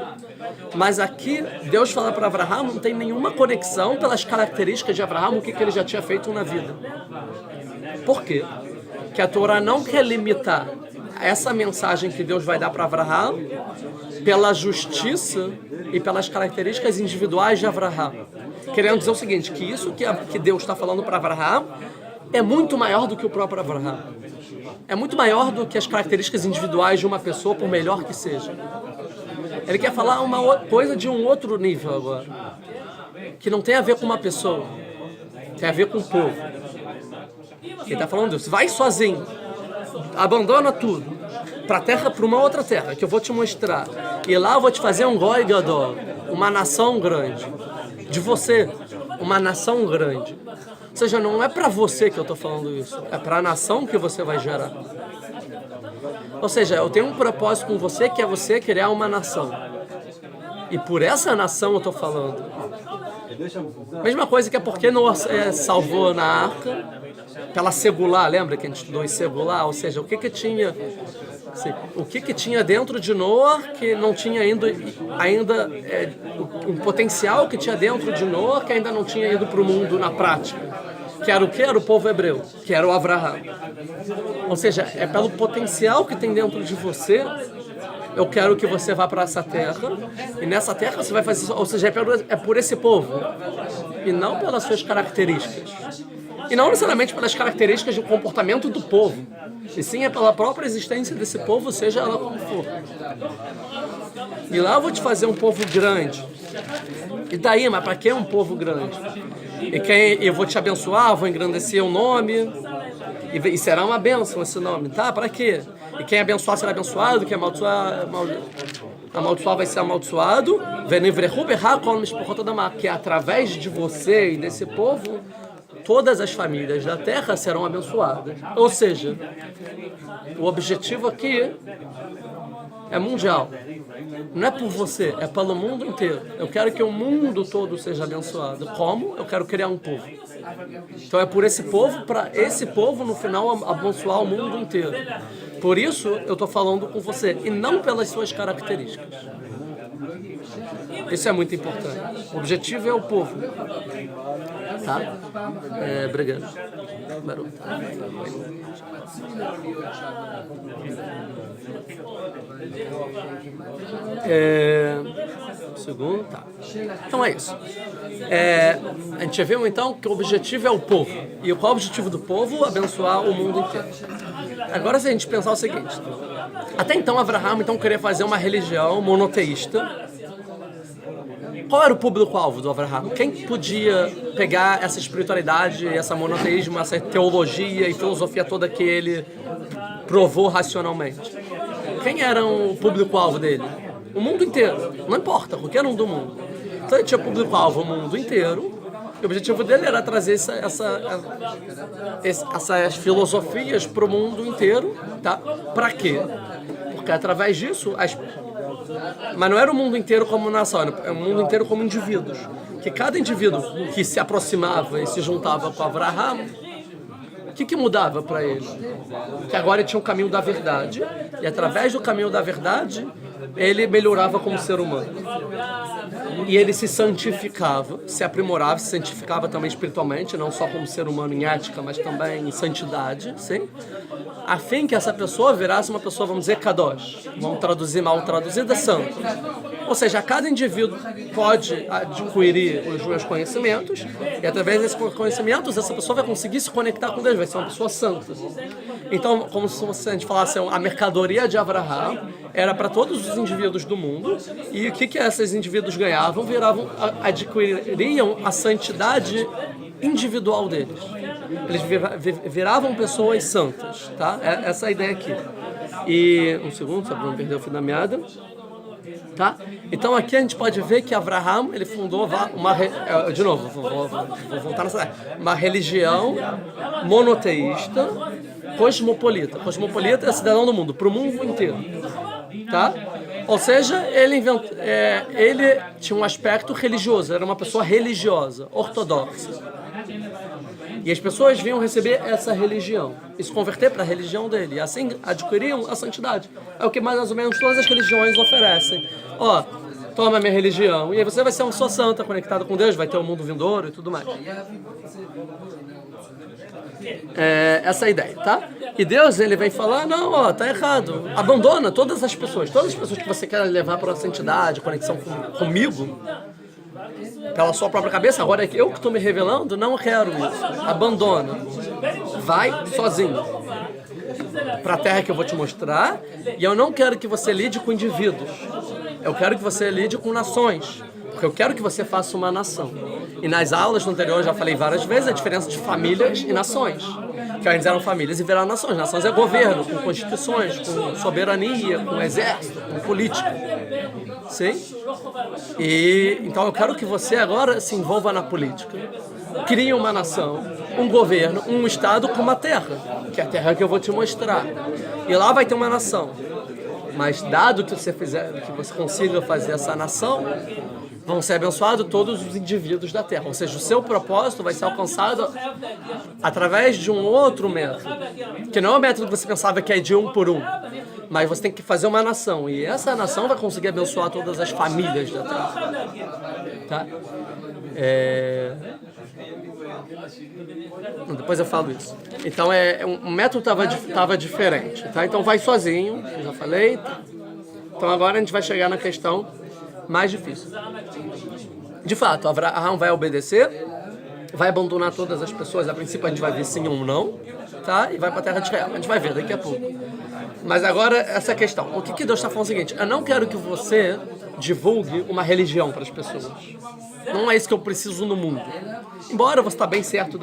Mas aqui, Deus fala para Abraão, não tem nenhuma conexão pelas características de Abraão, o que ele já tinha feito na vida. Por quê? Que a Torá não quer limitar essa mensagem que Deus vai dar para Abraão pela justiça e pelas características individuais de Abraão. Querendo dizer o seguinte, que isso que Deus está falando para Abraão é muito maior do que o próprio Abraão. É muito maior do que as características individuais de uma pessoa, por melhor que seja. Ele quer falar uma coisa de um outro nível agora, que não tem a ver com uma pessoa, tem a ver com o povo. Ele está falando disso, vai sozinho, abandona tudo, para uma outra terra, que eu vou te mostrar. E lá eu vou te fazer um Goi Gadol, uma nação grande. De você, uma nação grande. Ou seja, não é para você que eu estou falando isso, é para a nação que você vai gerar. Ou seja, eu tenho um propósito com você, que é você criar uma nação. E por essa nação eu estou falando. Mesma coisa que é porque Noa salvou na arca, pela segular, lembra que a gente estudou em segular? Ou seja, o que tinha dentro de Noa que não tinha ainda um potencial que tinha dentro de Noa que ainda não tinha ido para o mundo na prática. Que era o que? Era o povo hebreu, que era o Abraão. Ou seja, é pelo potencial que tem dentro de você, eu quero que você vá para essa terra, e nessa terra você vai fazer, ou seja, é por esse povo, e não pelas suas características. E não necessariamente pelas características do comportamento do povo, e sim é pela própria existência desse povo, seja ela como for. E lá eu vou te fazer um povo grande. E daí, mas para que um povo grande? Eu vou te abençoar, vou engrandecer o nome, e será uma bênção esse nome, tá? Para quê? E quem abençoar será abençoado, quem amaldiçoar vai ser amaldiçoado, que através de você e desse povo, todas as famílias da terra serão abençoadas. Ou seja, o objetivo aqui é mundial. Não é por você, é pelo mundo inteiro. Eu quero que o mundo todo seja abençoado. Como? Eu quero criar um povo. Então é por esse povo, para esse povo no final abençoar o mundo inteiro. Por isso eu estou falando com você, e não pelas suas características. Isso é muito importante. O objetivo é o povo. Tá? Obrigado. Segundo, tá. Então é isso. A gente viu então que o objetivo é o povo. E qual é o objetivo do povo? Abençoar o mundo inteiro. Agora, se a gente pensar o seguinte: até então, Abraão queria fazer uma religião monoteísta. Qual era o público-alvo do Abraão? Quem podia pegar essa espiritualidade, essa monoteísmo, essa teologia e filosofia toda que ele provou racionalmente? Quem era o público-alvo dele? O mundo inteiro. Não importa, qualquer um do mundo. Então ele tinha público-alvo o mundo inteiro. E o objetivo dele era trazer essas filosofias para o mundo inteiro. Tá? Para quê? Porque através disso... Mas não era o mundo inteiro como nação, era o mundo inteiro como indivíduos. Que cada indivíduo que se aproximava e se juntava com Abraão, o que mudava para ele? Que agora ele tinha o caminho da verdade, e através do caminho da verdade, ele melhorava como ser humano. E ele se santificava, se aprimorava, se santificava também espiritualmente, não só como ser humano em ética, mas também em santidade, sim? A fim que essa pessoa virasse uma pessoa, vamos dizer, kadosh. Vamos traduzir mal traduzida, santo. Ou seja, cada indivíduo pode adquirir os meus conhecimentos, e através desses conhecimentos, essa pessoa vai conseguir se conectar com Deus, vai ser uma pessoa santa. Então, como se a gente falasse, a mercadoria de Abraão era para todos os indivíduos do mundo, e o que esses indivíduos ganhavam? Adquiriam a santidade individual deles. eles viravam pessoas santas, tá? Essa é a ideia aqui. E um segundo, só para não perder o fio da meada. Tá? Então aqui a gente pode ver que Abraham ele fundou de novo, vou voltar nessa ideia, uma religião monoteísta, cosmopolita. Cosmopolita é cidadão do mundo, para o mundo inteiro. Tá? Ou seja, ele tinha um aspecto religioso, era uma pessoa religiosa, ortodoxa. E as pessoas vinham receber essa religião e se converter para a religião dele. E assim adquiriam a santidade. É o que mais ou menos todas as religiões oferecem. Ó, toma a minha religião. E aí você vai ser uma pessoa santa, conectada com Deus, vai ter o mundo vindouro e tudo mais. Essa é a ideia, tá? E Deus, ele vem falar, não, ó, tá errado. Abandona todas as pessoas que você quer levar para a santidade, conexão comigo, pela sua própria cabeça, agora eu que estou me revelando, não quero isso. Abandona. Vai sozinho para a terra que eu vou te mostrar. E eu não quero que você lide com indivíduos. Eu quero que você lide com nações. Porque eu quero que você faça uma nação. E nas aulas no anterior eu já falei várias vezes a diferença de famílias e nações. Que antes eram famílias e viraram nações. Nações é governo, com constituições, com soberania, com exército, com política. Sim? E então eu quero que você agora se envolva na política. Crie uma nação, um governo, um estado com uma terra, que é a terra que eu vou te mostrar. E lá vai ter uma nação. Mas dado que você consiga fazer essa nação, vão ser abençoados todos os indivíduos da terra. Ou seja, o seu propósito vai ser alcançado através de um outro método. Que não é o método que você pensava que é de um por um. Mas você tem que fazer uma nação. E essa nação vai conseguir abençoar todas as famílias da terra. Tá? Depois eu falo isso. Então, o método estava diferente. Tá? Então, vai sozinho, eu já falei. Então, agora a gente vai chegar na questão mais difícil. De fato, Abraão vai obedecer, vai abandonar todas as pessoas. A princípio, a gente vai ver sim ou não. Tá? E vai para a terra de Israel. A gente vai ver daqui a pouco. Mas agora, essa questão. O que Deus está falando é o seguinte. Eu não quero que você divulgue uma religião para as pessoas. Não é isso que eu preciso no mundo. Embora você está bem certo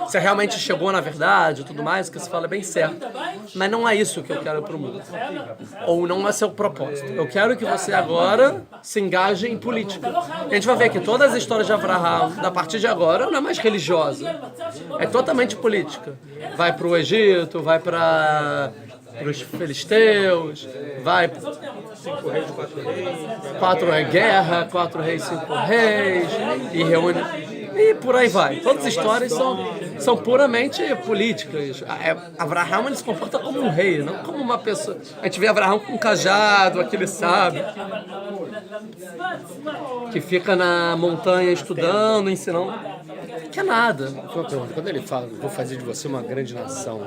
você realmente chegou na verdade e tudo mais, o que você fala é bem certo. Mas não é isso que eu quero para o mundo. Ou não é seu propósito. Eu quero que você agora se engaje em política. A gente vai ver que todas as histórias de Abraão, da partir de agora, não é mais religiosa. É totalmente política. Vai para o Egito, vai para os filisteus, vai 5 reis, 4 reis. 4 é guerra, 4 reis, 5 reis, e reúne. E por aí vai. Todas as histórias são puramente políticas. Abraão ele se comporta como um rei, não como uma pessoa. A gente vê Abraão com um cajado, aquele sábio, que fica na montanha estudando, ensinando. Que é nada. Quando ele fala, vou fazer de você uma grande nação,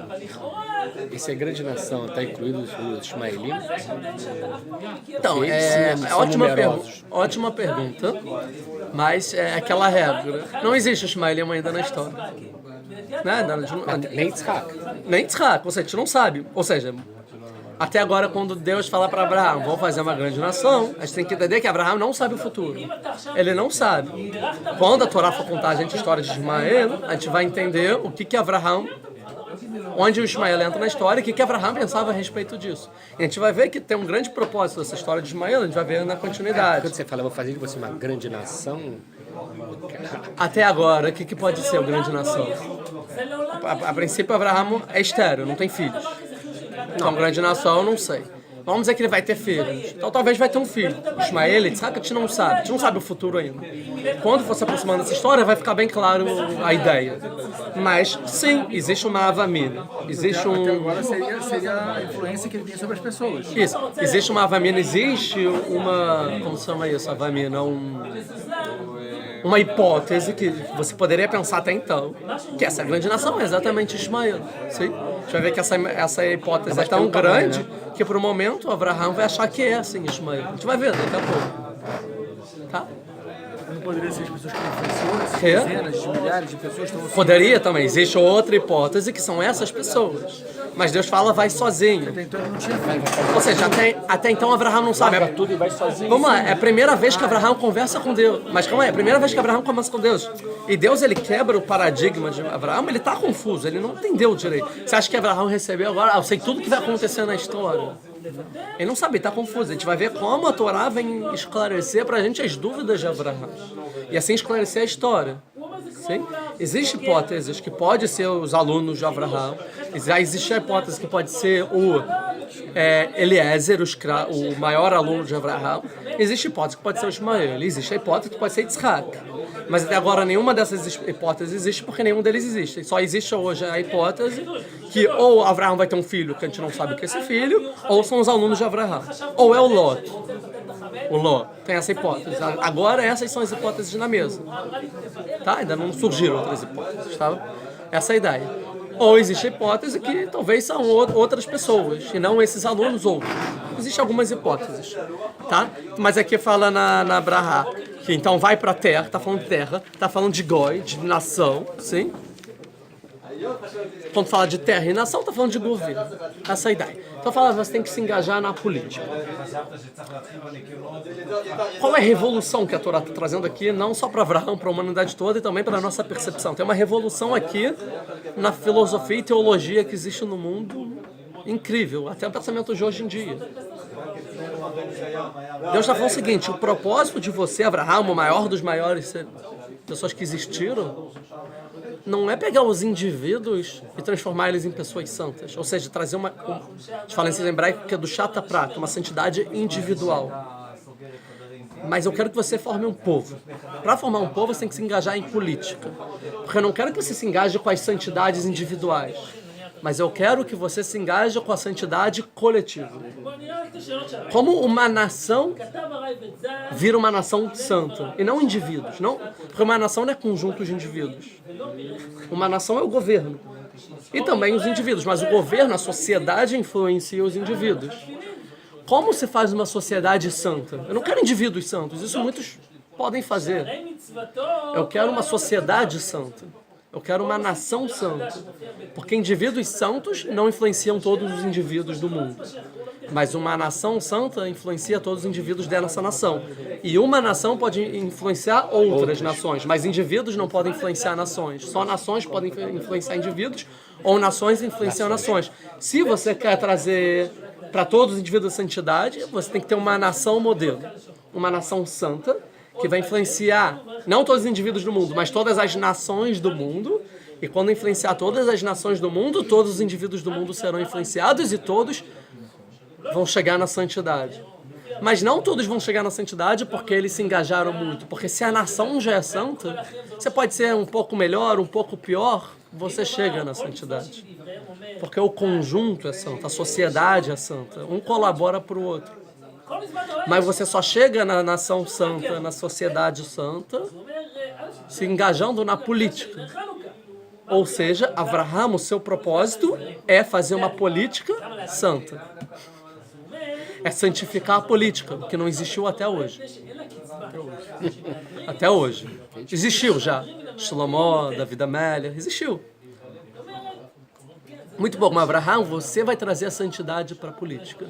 esse grande nação está incluído os ismaelitas? Então, ótima pergunta, mas é aquela regra. Não existe Ismaelim ainda na história. Né? Nem Yitzhak. Nem Yitzhak, ou seja, a gente não sabe. Ou seja, até agora, quando Deus fala para Abraão, vou fazer uma grande nação, a gente tem que entender que Abraão não sabe o futuro. Ele não sabe. Quando a Torá for contar a gente a história de Ismael, a gente vai entender o que Abraão, onde o Ismael entra na história e o que Abraão pensava a respeito disso. E a gente vai ver que tem um grande propósito dessa história de Ismael, a gente vai ver na continuidade. Quando você fala, vou fazer de você uma grande nação... Até agora, o que pode ser a grande nação? A princípio, Abraão é estéril, não tem filhos. Então, grande nação, eu não sei. Vamos dizer que ele vai ter filhos. Então, talvez vai ter um filho. Ismael, sabe que a gente não sabe. A gente não sabe o futuro ainda. Quando for se aproximando dessa história, vai ficar bem claro a ideia. Mas, sim, existe uma avamina. Existe um... Até agora seria a influência que ele tem sobre as pessoas. Isso. Existe uma avamina, existe uma... Como se chama isso? Avamina, uma hipótese que você poderia pensar até então, que essa grande nação é exatamente Ismael. Sim? A gente vai ver que essa hipótese é tão grande, né? Que por um momento Abraão vai achar que é assim Ismael. A gente vai ver daqui a pouco. Tá? Não poderia ser as pessoas que influenciam, dezenas de milhares de pessoas estão... Poderia também. Existe outra hipótese que são essas pessoas. Mas Deus fala, vai sozinho. Então ele não tinha filho. Ou seja, até então Abraão não sabe. Larga tudo e vai sozinho. Vamos lá, é a primeira vez que Abraão conversa com Deus. Mas calma aí, é a primeira vez que Abraão conversa com Deus. E Deus, ele quebra o paradigma de Abraão, ele tá confuso, ele não entendeu direito. Você acha que Abraão recebeu agora? Eu sei tudo que vai acontecer na história. Ele não sabe, ele tá confuso. A gente vai ver como a Torá vem esclarecer pra gente as dúvidas de Abraão. E assim esclarecer a história. Sim? Existem hipóteses que pode ser os alunos de Abraão. Já existe a hipótese que pode ser o Eliezer, o maior aluno de Abraão. Existe a hipótese que pode ser o Ismael. Existe a hipótese que pode ser Yitzhak. Mas até agora nenhuma dessas hipóteses existe porque nenhum deles existe. Só existe hoje a hipótese que ou Abraão vai ter um filho que a gente não sabe o que é esse filho, ou são os alunos de Abraão. Ou é o Ló. O Ló tem essa hipótese. Agora essas são as hipóteses na mesa. Tá? Ainda não surgiram outras hipóteses. Tá? Essa é a ideia. Ou existe a hipótese que talvez são outras pessoas, e não esses alunos outros. Existem algumas hipóteses. Tá? Mas aqui fala na Brahá, que então vai para a terra, está falando de terra, está falando de goi, de nação, sim? Quando fala de terra e nação, está falando de governo. Essa é a ideia. Então fala, você tem que se engajar na política. Qual é a revolução que a Torá está trazendo aqui, não só para Abraão, para a humanidade toda, e também para a nossa percepção? Tem uma revolução aqui na filosofia e teologia que existe no mundo incrível, até o pensamento de hoje em dia. Deus está falando o seguinte, o propósito de você, Abraão, o maior dos maiores pessoas que existiram, não é pegar os indivíduos e transformar eles em pessoas santas. Ou seja, trazer a gente fala em hebraico que é do chata prata, uma santidade individual. Mas eu quero que você forme um povo. Para formar um povo, você tem que se engajar em política. Porque eu não quero que você se engaje com as santidades individuais. Mas eu quero que você se engaje com a santidade coletiva. Como uma nação vira uma nação santa, e não indivíduos. Não, porque uma nação não é conjunto de indivíduos. Uma nação é o governo. E também os indivíduos, mas o governo, a sociedade influencia os indivíduos. Como se faz uma sociedade santa? Eu não quero indivíduos santos, isso muitos podem fazer. Eu quero uma sociedade santa. Eu quero uma nação santa. Porque indivíduos santos não influenciam todos os indivíduos do mundo. Mas uma nação santa influencia todos os indivíduos dessa nação. E uma nação pode influenciar outras nações, mas indivíduos não podem influenciar nações. Só nações podem influenciar indivíduos, ou nações influenciam nações. Se você quer trazer para todos os indivíduos a santidade, você tem que ter uma nação modelo. Uma nação santa, que vai influenciar não todos os indivíduos do mundo, mas todas as nações do mundo. E quando influenciar todas as nações do mundo, todos os indivíduos do mundo serão influenciados e todos vão chegar na santidade. Mas não todos vão chegar na santidade porque eles se engajaram muito. Porque se a nação já é santa, você pode ser um pouco melhor, um pouco pior, você chega na santidade. Porque o conjunto é santo, a sociedade é santa. Um colabora para o outro. Mas você só chega na nação santa, na sociedade santa, se engajando na política. Ou seja, Abraão, o seu propósito é fazer uma política santa. É santificar a política, que não existiu até hoje. Até hoje. Existiu já. Shlomo, David Amélia, existiu. Muito bom, mas Abraão, você vai trazer a santidade para a política.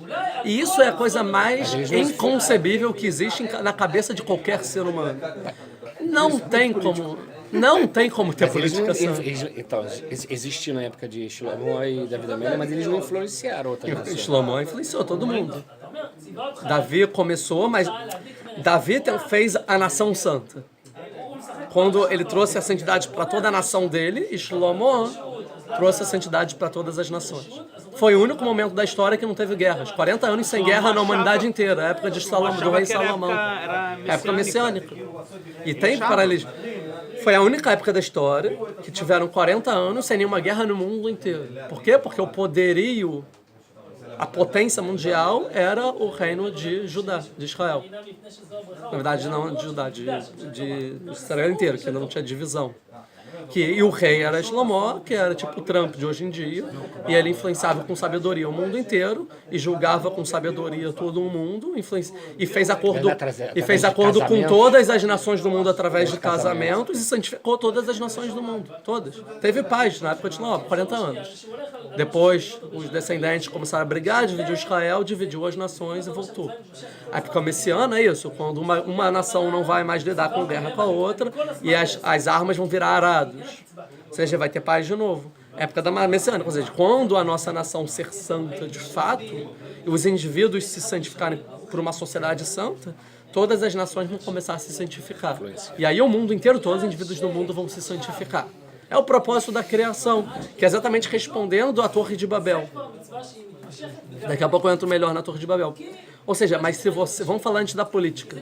E isso é a coisa mais inconcebível que existe na cabeça de qualquer ser humano. Não tem como ter política santa. Então, existe na época de Shlomo e David Amélia, mas eles não influenciaram outras nações. Shlomo influenciou todo mundo. Davi começou, mas Davi fez a nação santa. Quando ele trouxe a santidade para toda a nação dele, e Shlomo trouxe a santidade para todas as nações. Foi o único momento da história que não teve guerras. 40 anos sem guerra na humanidade inteira. A época de do rei Salomão. Época messiânica. E tem paralelismo. Foi a única época da história que tiveram 40 anos sem nenhuma guerra no mundo inteiro. Por quê? Porque o poderio, a potência mundial era o reino de Judá, de Israel. Na verdade, não de Judá, de Israel inteiro, que ainda não tinha divisão. E o rei era Shlomo, que era tipo o Trump de hoje em dia, e ele influenciava com sabedoria o mundo inteiro, e julgava com sabedoria todo o mundo, e fez acordo, com todas as nações do mundo através de casamentos, e santificou todas as nações do mundo, todas. Teve paz na época de Shlomo, 40 anos. Depois, os descendentes começaram a brigar, dividiu Israel, dividiu as nações e voltou. A época messiana é isso, quando uma nação não vai mais lidar com guerra com a outra e as armas vão virar arados. Ou seja, vai ter paz de novo. Época da messiânica, ou seja, quando a nossa nação ser santa de fato e os indivíduos se santificarem por uma sociedade santa, todas as nações vão começar a se santificar. E aí o mundo inteiro, todos os indivíduos do mundo vão se santificar. É o propósito da criação, que é exatamente respondendo à Torre de Babel. Daqui a pouco eu entro melhor na Torre de Babel. Ou seja, mas se você... Vamos falar antes da política.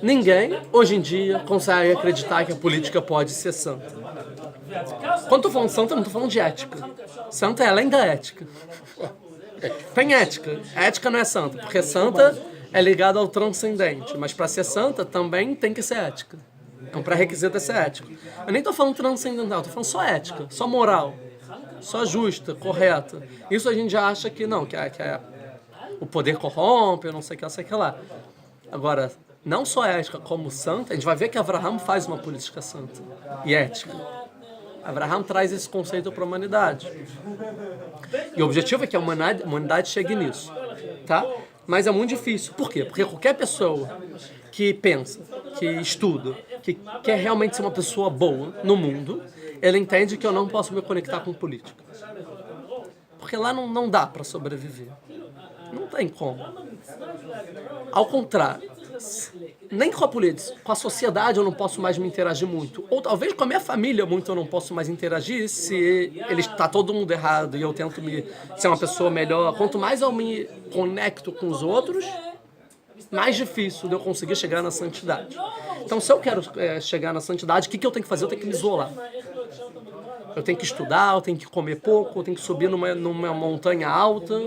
Ninguém, hoje em dia, consegue acreditar que a política pode ser santa. Quando estou falando de santa, eu não estou falando de ética. Santa é além da ética. Tem ética. A ética não é santa, porque santa é ligada ao transcendente. Mas para ser santa, também tem que ser ética. É um pré-requisito dessa ética. Eu nem estou falando transcendental, estou falando só ética, só moral, só justa, correta. Isso a gente já acha que não, que o poder corrompe, não sei o que, não sei o que lá. Agora, não só ética como santa, a gente vai ver que Abraham faz uma política santa e ética. Abraham traz esse conceito para a humanidade. E o objetivo é que a humanidade chegue nisso, tá? Mas é muito difícil. Por quê? Porque qualquer pessoa que pensa, que estuda, que quer realmente ser uma pessoa boa no mundo, ele entende que eu não posso me conectar com política. Porque lá não dá para sobreviver. Não tem como. Ao contrário, nem com a política, com a sociedade eu não posso mais me interagir muito. Ou talvez com a minha família muito eu não posso mais interagir se está todo mundo errado e eu tento ser uma pessoa melhor. Quanto mais eu me conecto com os outros, mais difícil de eu conseguir chegar na santidade. Então, se eu quero chegar na santidade, o que eu tenho que fazer? Eu tenho que me isolar. Eu tenho que estudar, eu tenho que comer pouco, eu tenho que subir numa montanha alta,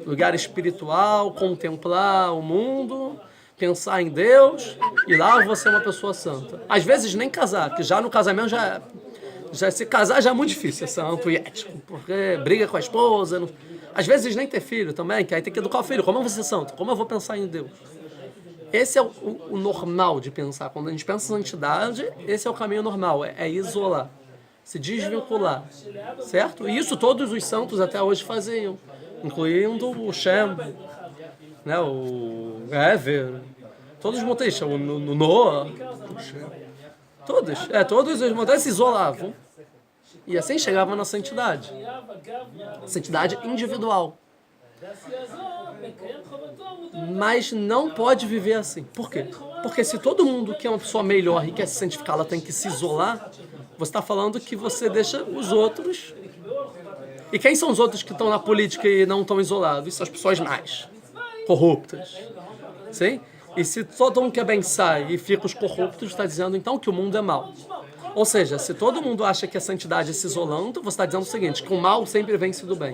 lugar espiritual, contemplar o mundo, pensar em Deus, e lá eu vou ser uma pessoa santa. Às vezes nem casar, que já no casamento já se casar já é muito difícil, ser santo e ético, porque briga com a esposa. Não... Às vezes nem ter filho também, que aí tem que educar o filho. Como eu vou ser santo? Como eu vou pensar em Deus? Esse é o normal de pensar. Quando a gente pensa em santidade, esse é o caminho normal, é isolar, se desvincular, certo? E isso todos os santos até hoje faziam, incluindo o Shem, né, o Ever, todos os motoristas, o Noah, todos os motoristas se isolavam e assim chegavam na santidade individual. Mas não pode viver assim. Por quê? Porque se todo mundo que é uma pessoa melhor e quer se santificar, ela tem que se isolar, você está falando que você deixa os outros. E quem são os outros que estão na política e não estão isolados? São as pessoas mais corruptas. Sim? E se todo mundo quer bem sai e fica os corruptos, está dizendo então que o mundo é mau. Ou seja, se todo mundo acha que a santidade é se isolando, você está dizendo o seguinte, que o mal sempre vence do bem.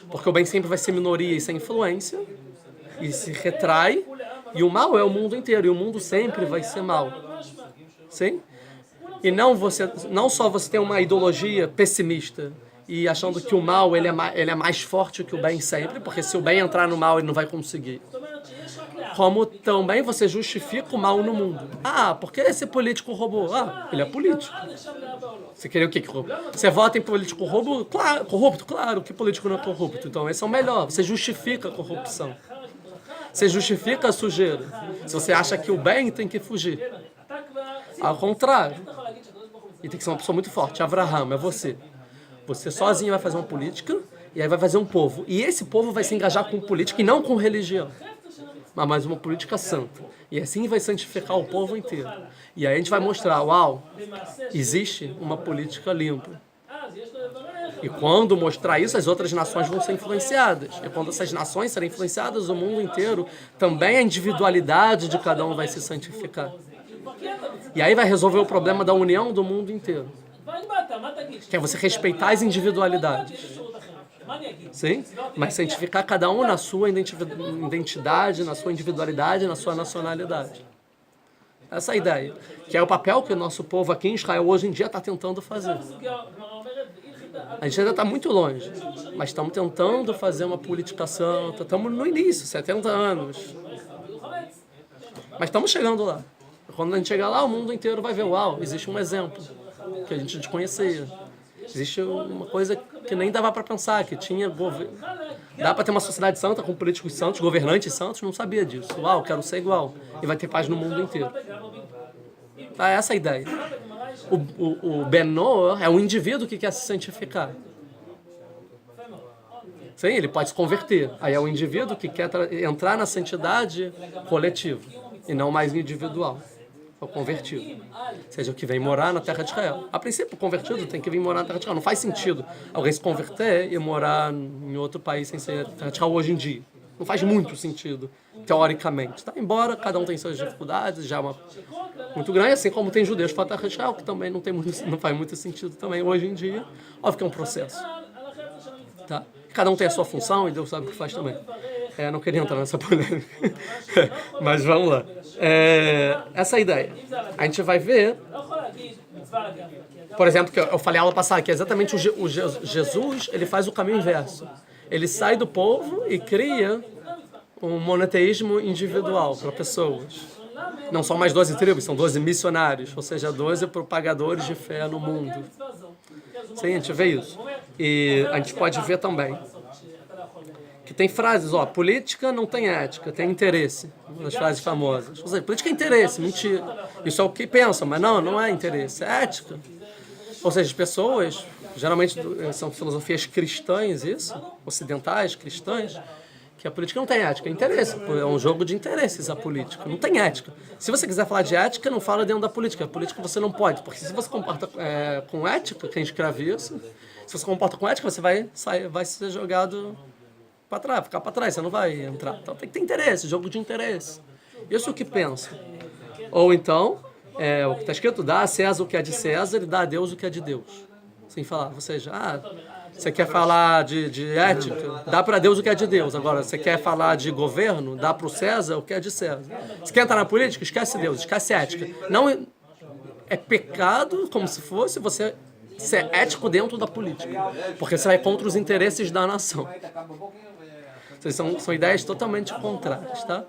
Porque o bem sempre vai ser minoria e sem influência, e se retrai, e o mal é o mundo inteiro, e o mundo sempre vai ser mal. Sim? E não só você tem uma ideologia pessimista, e achando que o mal ele é mais forte que o bem sempre, porque se o bem entrar no mal ele não vai conseguir. Como também você justifica o mal no mundo. Ah, porque esse político roubou? Ah, ele é político. Você queria o que roubou? Você vota em político roubo? Claro, corrupto? Claro, que político não é corrupto? Então esse é o melhor. Você justifica a corrupção. Você justifica a sujeira. Se você acha que o bem tem que fugir. Ao contrário. E tem que ser uma pessoa muito forte. Abraham, é você. Você sozinho vai fazer uma política e aí vai fazer um povo. E esse povo vai se engajar com política e não com religião. Mas uma política santa. E assim vai santificar o povo inteiro. E aí a gente vai mostrar, uau, existe uma política limpa. E quando mostrar isso, as outras nações vão ser influenciadas. E quando essas nações serem influenciadas, o mundo inteiro, também a individualidade de cada um vai se santificar. E aí vai resolver o problema da união do mundo inteiro. Que é você respeitar as individualidades. Sim? Mas santificar cada um na sua identidade, na sua individualidade, na sua nacionalidade. Essa é a ideia. Que é o papel que o nosso povo aqui em Israel hoje em dia está tentando fazer. A gente ainda está muito longe, mas estamos tentando fazer uma politicação, estamos no início, 70 anos. Mas estamos chegando lá. Quando a gente chegar lá, o mundo inteiro vai ver, uau, existe um exemplo que a gente desconhecia. Existe uma coisa que nem dava para pensar, que tinha governo. Dá para ter uma sociedade santa com políticos santos, governantes santos, não sabia disso. Uau, quero ser igual. E vai ter paz no mundo inteiro. Tá, essa é a ideia. O Ben-Noah é um indivíduo que quer se santificar. Sim, ele pode se converter. Aí é o indivíduo que quer entrar na santidade coletiva e não mais individual. É o convertido. Ou seja, o que vem morar na terra de Israel. A princípio, o convertido tem que vir morar na terra de Israel. Não faz sentido alguém se converter e morar em outro país sem ser terra de Israel hoje em dia. Não faz muito sentido, teoricamente. Tá? Embora cada um tenha suas dificuldades, já é uma muito grande, assim como tem judeus fora da terra de Israel, que também não faz muito sentido também hoje em dia. Óbvio que é um processo. Tá? Cada um tem a sua função e Deus sabe o que faz também. Não queria entrar nessa polêmica. Mas vamos lá. Essa é a ideia. A gente vai ver, por exemplo, que eu falei a aula passada, que é exatamente o Jesus, ele faz o caminho inverso. Ele sai do povo e cria um monoteísmo individual para pessoas. Não são mais 12 tribos, são 12 missionários, ou seja, 12 propagadores de fé no mundo. Sim, a gente vê isso. E a gente pode ver também que tem frases, política não tem ética, tem interesse. Uma das frases famosas. Ou seja, política é interesse, mentira. Isso é o que pensam, mas não é interesse, é ética. Ou seja, as pessoas, geralmente são filosofias cristãs, isso, ocidentais, cristãs, que a política não tem ética, é interesse. É um jogo de interesses a política, não tem ética. Se você quiser falar de ética, não fala dentro da política. A política você não pode, porque se você comporta com ética, quem escreve isso, se você comporta com ética, você vai ser jogado para trás, ficar para trás, você não vai entrar. Então tem que ter interesse, jogo de interesse. Isso é o que pensa. Ou então, o que está escrito, dá a César o que é de César e dá a Deus o que é de Deus. Sem falar, ou seja, você quer falar de ética, dá para Deus o que é de Deus. Agora, você quer falar de governo, dá para o César o que é de César. Você quer entrar na política, esquece Deus, esquece ética. Não é pecado, como se fosse você ser ético dentro da política, porque você vai contra os interesses da nação. São ideias totalmente contrárias, tá?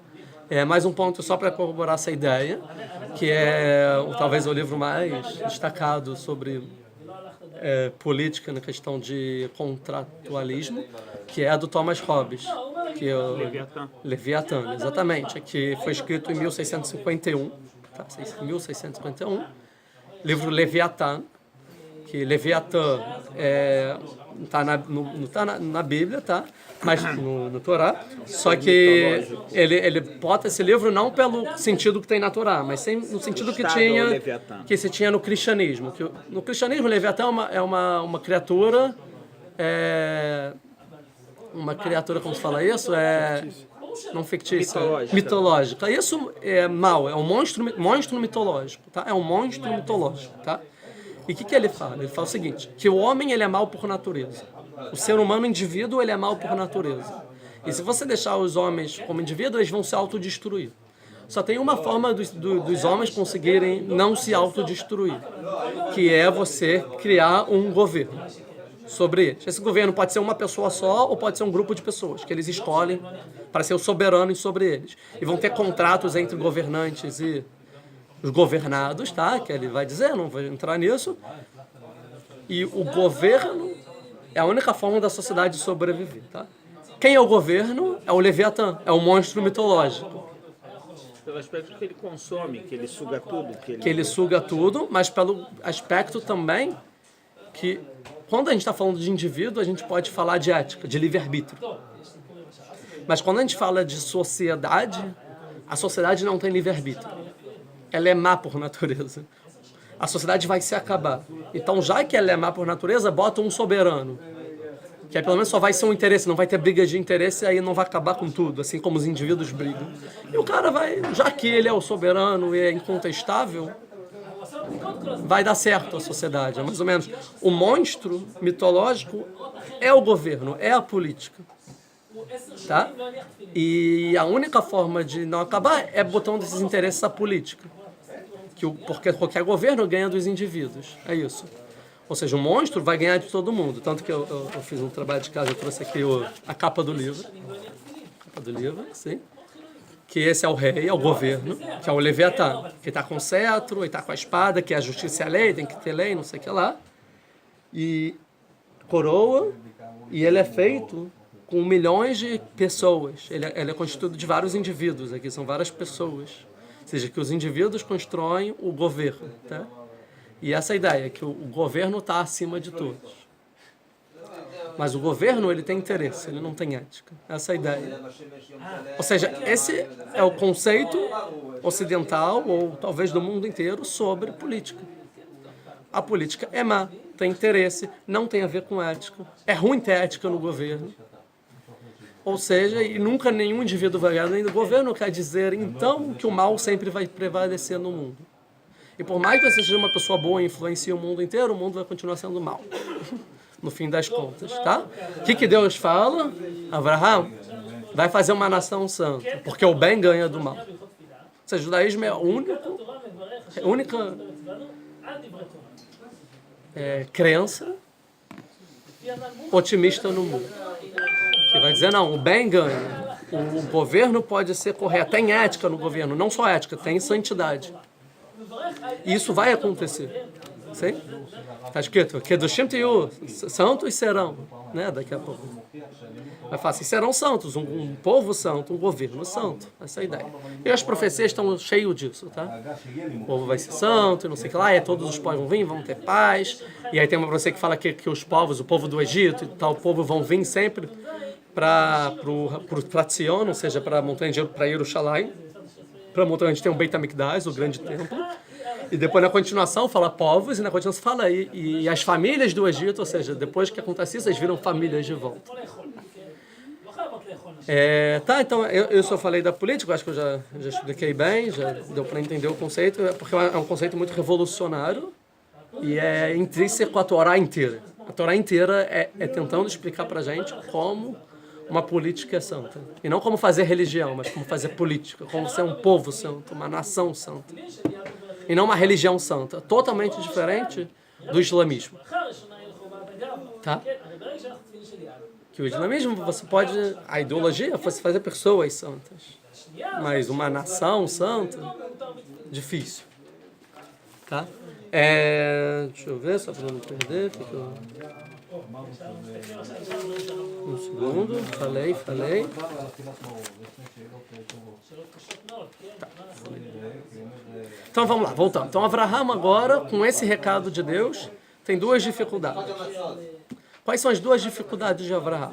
Mais um ponto só para corroborar essa ideia, que é talvez o livro mais destacado sobre política na questão de contratualismo, que é a do Thomas Hobbes, que é o Leviatã, exatamente, que foi escrito em 1651, tá? 1651, livro Leviatã, que Leviatã está na Bíblia, tá? Mas no Torá, só que ele bota esse livro não pelo sentido que tem na Torá, mas sim no sentido que se tinha no cristianismo. No cristianismo, Leviatã é uma criatura, como se fala isso? Não fictícia, mitológica. Isso é mal, é um monstro mitológico, tá? É um monstro mitológico, tá? E o que ele fala? Ele fala o seguinte, que o homem ele é mau por natureza. O ser humano, o indivíduo, ele é mau por natureza. E se você deixar os homens como indivíduos, eles vão se autodestruir. Só tem uma forma dos homens conseguirem não se autodestruir, que é você criar um governo sobre eles. Esse governo pode ser uma pessoa só ou pode ser um grupo de pessoas que eles escolhem para ser os soberanos sobre eles. E vão ter contratos entre governantes e os governados, tá? Que ele vai dizer, não vou entrar nisso. E o governo é a única forma da sociedade sobreviver, tá? Quem é o governo? É o Leviatã, é o monstro mitológico. Pelo aspecto que ele consome, que ele suga tudo. Que ele suga tudo, mas pelo aspecto também que, quando a gente está falando de indivíduo, a gente pode falar de ética, de livre-arbítrio. Mas quando a gente fala de sociedade, a sociedade não tem livre-arbítrio. Ela é má por natureza. A sociedade vai se acabar. Então, já que ela é má por natureza, bota um soberano. Que aí pelo menos só vai ser um interesse, não vai ter briga de interesse, aí não vai acabar com tudo, assim como os indivíduos brigam. E o cara vai, já que ele é o soberano e é incontestável, vai dar certo a sociedade. É mais ou menos. O monstro mitológico é o governo, é a política. Tá? E a única forma de não acabar é botando esses interesses à política. Porque qualquer governo ganha dos indivíduos. É isso. Ou seja, o monstro vai ganhar de todo mundo. Tanto que eu fiz um trabalho de casa, eu trouxe aqui a capa do livro. Capa do livro, sim. Que esse é o rei, é o governo, que é o Leviatã. Que está com o cetro, ele está com a espada, que é a justiça e a lei, tem que ter lei, não sei o que lá. E coroa, e ele é feito com milhões de pessoas. Ele é constituído de vários indivíduos, aqui são várias pessoas. Ou seja, que os indivíduos constroem o governo, tá? E essa é a ideia, que o governo está acima de todos. Mas o governo, ele tem interesse, ele não tem ética. Essa é a ideia. Ou seja, esse é o conceito ocidental, ou talvez do mundo inteiro, sobre política. A política é má, tem interesse, não tem a ver com ética. É ruim ter ética no governo. Ou seja, e nunca nenhum indivíduo vai ganhar no governo quer dizer, então, que o mal sempre vai prevalecer no mundo. E por mais que você seja uma pessoa boa e influencie o mundo inteiro, o mundo vai continuar sendo mal. No fim das contas, tá? O que Deus fala? Abraham vai fazer uma nação santa, porque o bem ganha do mal. Ou seja, o judaísmo é a única crença otimista no mundo. Que vai dizer, não, o bem ganha. O governo pode ser correto. Tem ética no governo, não só ética, tem santidade. E isso vai acontecer. Sim? Está escrito, Kedushim Tiyu, santos serão, né? Daqui a pouco. Vai falar assim, serão santos, um povo santo, um governo santo. Essa é a ideia. E as profecias estão cheias disso, tá? O povo vai ser santo, não sei o que lá, e todos os povos vão vir, vão ter paz. E aí tem uma profecia que fala que os povos, o povo do Egito e tal, o povo vão vir sempre para Tzion, ou seja, para a montanha de para Jerusalém. Para a montanha a gente tem o Beit HaMikdash, o grande templo. E depois, na continuação, fala povos, e na continuação fala e as famílias do Egito, ou seja, depois que acontece isso, eles viram famílias de volta. Tá, então, eu só falei da política, acho que eu já expliquei bem, já deu para entender o conceito, porque é um conceito muito revolucionário e é intrínseco à Torá inteira. A Torá inteira é tentando explicar para a gente como uma política é santa. E não como fazer religião, mas como fazer política, como ser um povo santo, uma nação santa. E não uma religião santa, totalmente diferente do islamismo. Tá? Que o islamismo, você pode, a ideologia fosse fazer pessoas santas. Mas uma nação santa, difícil. Tá? Deixa eu ver, só para não perder. Um segundo, falei. Tá. Então vamos lá, voltando. Então Abraham agora, com esse recado de Deus, tem duas dificuldades. Quais são as duas dificuldades de Abraham?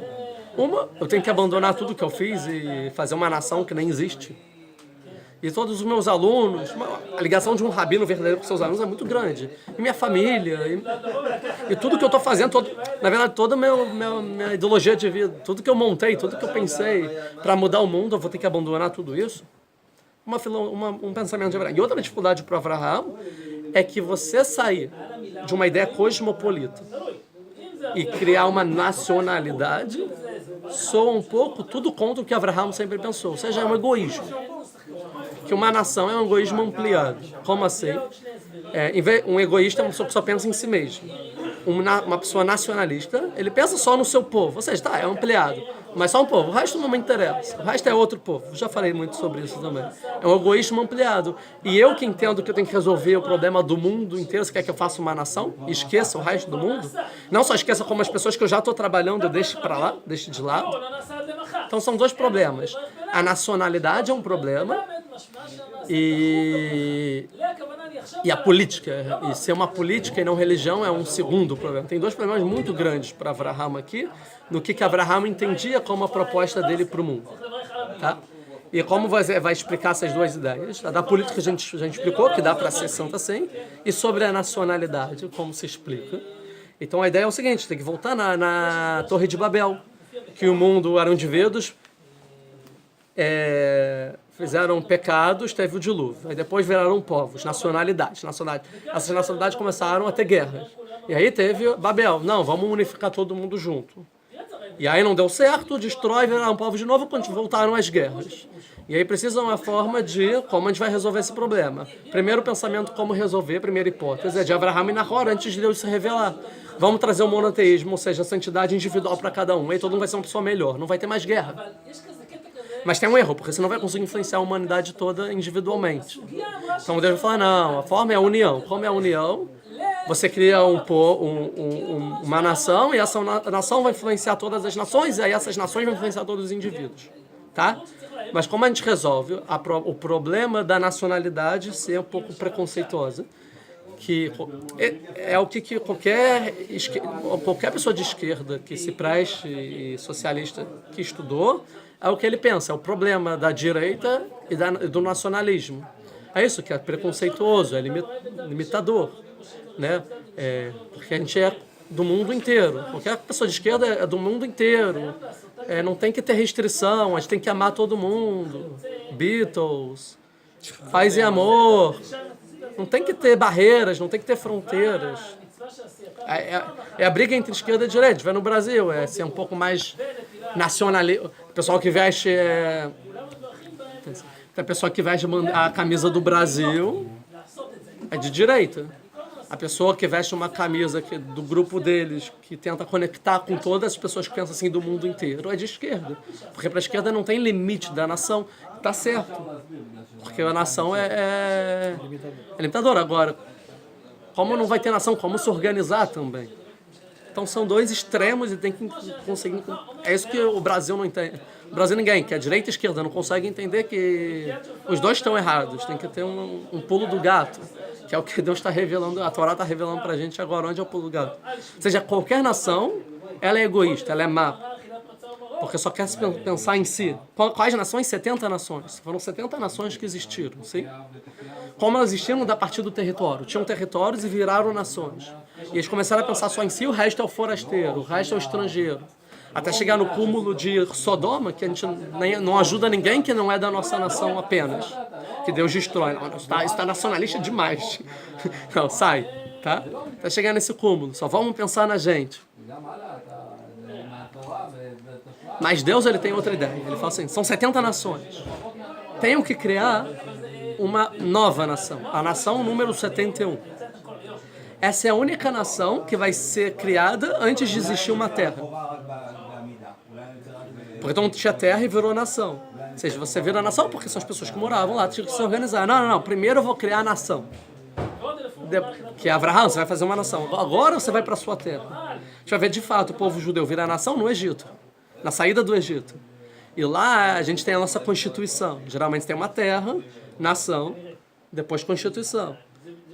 Uma, eu tenho que abandonar tudo que eu fiz e fazer uma nação que nem existe. E todos os meus alunos, a ligação de um rabino verdadeiro com seus alunos é muito grande. E minha família, e tudo que eu estou fazendo, na verdade, toda a minha ideologia de vida, tudo que eu montei, tudo que eu pensei para mudar o mundo, eu vou ter que abandonar tudo isso. Um pensamento de Abraham. E outra dificuldade para Abraham é que você sair de uma ideia cosmopolita e criar uma nacionalidade soa um pouco tudo contra o que Abraham sempre pensou. Ou seja, é um egoísmo. Que uma nação é um egoísmo ampliado. Como assim? Um egoísta é uma pessoa que só pensa em si mesmo. Uma pessoa nacionalista, ele pensa só no seu povo. Ou seja, tá, é ampliado. Mas só um povo. O resto não me interessa. O resto é outro povo. Já falei muito sobre isso também. É um egoísmo ampliado. E eu que entendo que eu tenho que resolver o problema do mundo inteiro. Você quer que eu faça uma nação? E esqueça o resto do mundo? Não só esqueça como as pessoas que eu já estou trabalhando, eu deixe para lá, deixe de lado. Então são dois problemas. A nacionalidade é um problema. E a política, e ser uma política e não religião é um segundo problema. Tem dois problemas muito grandes para Abraham aqui, no que Abraham entendia como a proposta dele para o mundo. Tá? E como vai explicar essas duas ideias? Da política a gente já explicou, que dá para ser santo assim, e sobre a nacionalidade, como se explica. Então a ideia é o seguinte, tem que voltar na Torre de Babel, que o mundo eram indivíduos, fizeram pecados, teve o dilúvio. Aí depois viraram povos, nacionalidades. Essas nacionalidades começaram a ter guerras. E aí teve Babel. Não, vamos unificar todo mundo junto. E aí não deu certo, destrói, viraram povos de novo, quando voltaram as guerras. E aí precisa uma forma de como a gente vai resolver esse problema. Primeiro pensamento, como resolver, primeira hipótese, é de Abraham e Nahor, antes de Deus se revelar. Vamos trazer o monoteísmo, ou seja, a santidade individual para cada um. Aí todo mundo vai ser uma pessoa melhor, não vai ter mais guerra. Mas tem um erro, porque você não vai conseguir influenciar a humanidade toda individualmente. Então Deus vai falar, não, a forma é a união. Como é a união? Você cria uma nação e essa nação vai influenciar todas as nações e aí essas nações vão influenciar todos os indivíduos. Tá? Mas como a gente resolve o problema da nacionalidade ser um pouco preconceituosa? Que é o que qualquer pessoa de esquerda que se preste e socialista que estudou, é o que ele pensa, é o problema da direita e do nacionalismo. É isso que é preconceituoso, é limitador, né? Porque a gente é do mundo inteiro. Qualquer pessoa de esquerda é do mundo inteiro. Não tem que ter restrição, a gente tem que amar todo mundo. Beatles, paz e amor. Não tem que ter barreiras, não tem que ter fronteiras. É a briga entre esquerda e direita. A gente vai no Brasil, é ser um pouco mais nacionalista. O pessoal que veste... Tem a pessoa que veste a camisa do Brasil é de direita. A pessoa que veste uma camisa do grupo deles, que tenta conectar com todas as pessoas que pensam assim do mundo inteiro, é de esquerda. Porque para a esquerda não tem limite da nação. Tá certo. Porque a nação é limitadora. Agora, como não vai ter nação, como se organizar também? Então são dois extremos e tem que conseguir... É isso que o Brasil não entende. O Brasil ninguém, que a direita e a esquerda, não consegue entender que os dois estão errados. Tem que ter um pulo do gato, que é o que Deus está revelando, a Torá está revelando para a gente agora onde é o pulo do gato. Ou seja, qualquer nação, ela é egoísta, ela é má. Porque só quer pensar em si. Quais nações? 70 nações. Foram 70 nações que existiram, sim? Como elas existiram a partir do território. Tinham territórios e viraram nações. E eles começaram a pensar só em si, o resto é o forasteiro, o resto é o estrangeiro. Até chegar no cúmulo de Sodoma, que a gente não ajuda ninguém que não é da nossa nação apenas. Que Deus destrói. Não, isso está nacionalista demais. Não, sai, tá? Até chegar nesse cúmulo. Só vamos pensar na gente. Mas Deus, ele tem outra ideia. Ele fala assim, são 70 nações. Tenho que criar uma nova nação. A nação número 71. Essa é a única nação que vai ser criada antes de existir uma terra. Porque então tinha terra e virou nação. Ou seja, você vira nação porque são as pessoas que moravam lá, tinham que se organizar. Não. Primeiro eu vou criar a nação. Que é Abraham, você vai fazer uma nação. Agora você vai para a sua terra. A gente vai ver de fato o povo judeu virar nação no Egito. Na saída do Egito. E lá a gente tem a nossa Constituição. Geralmente tem uma terra, nação, depois Constituição.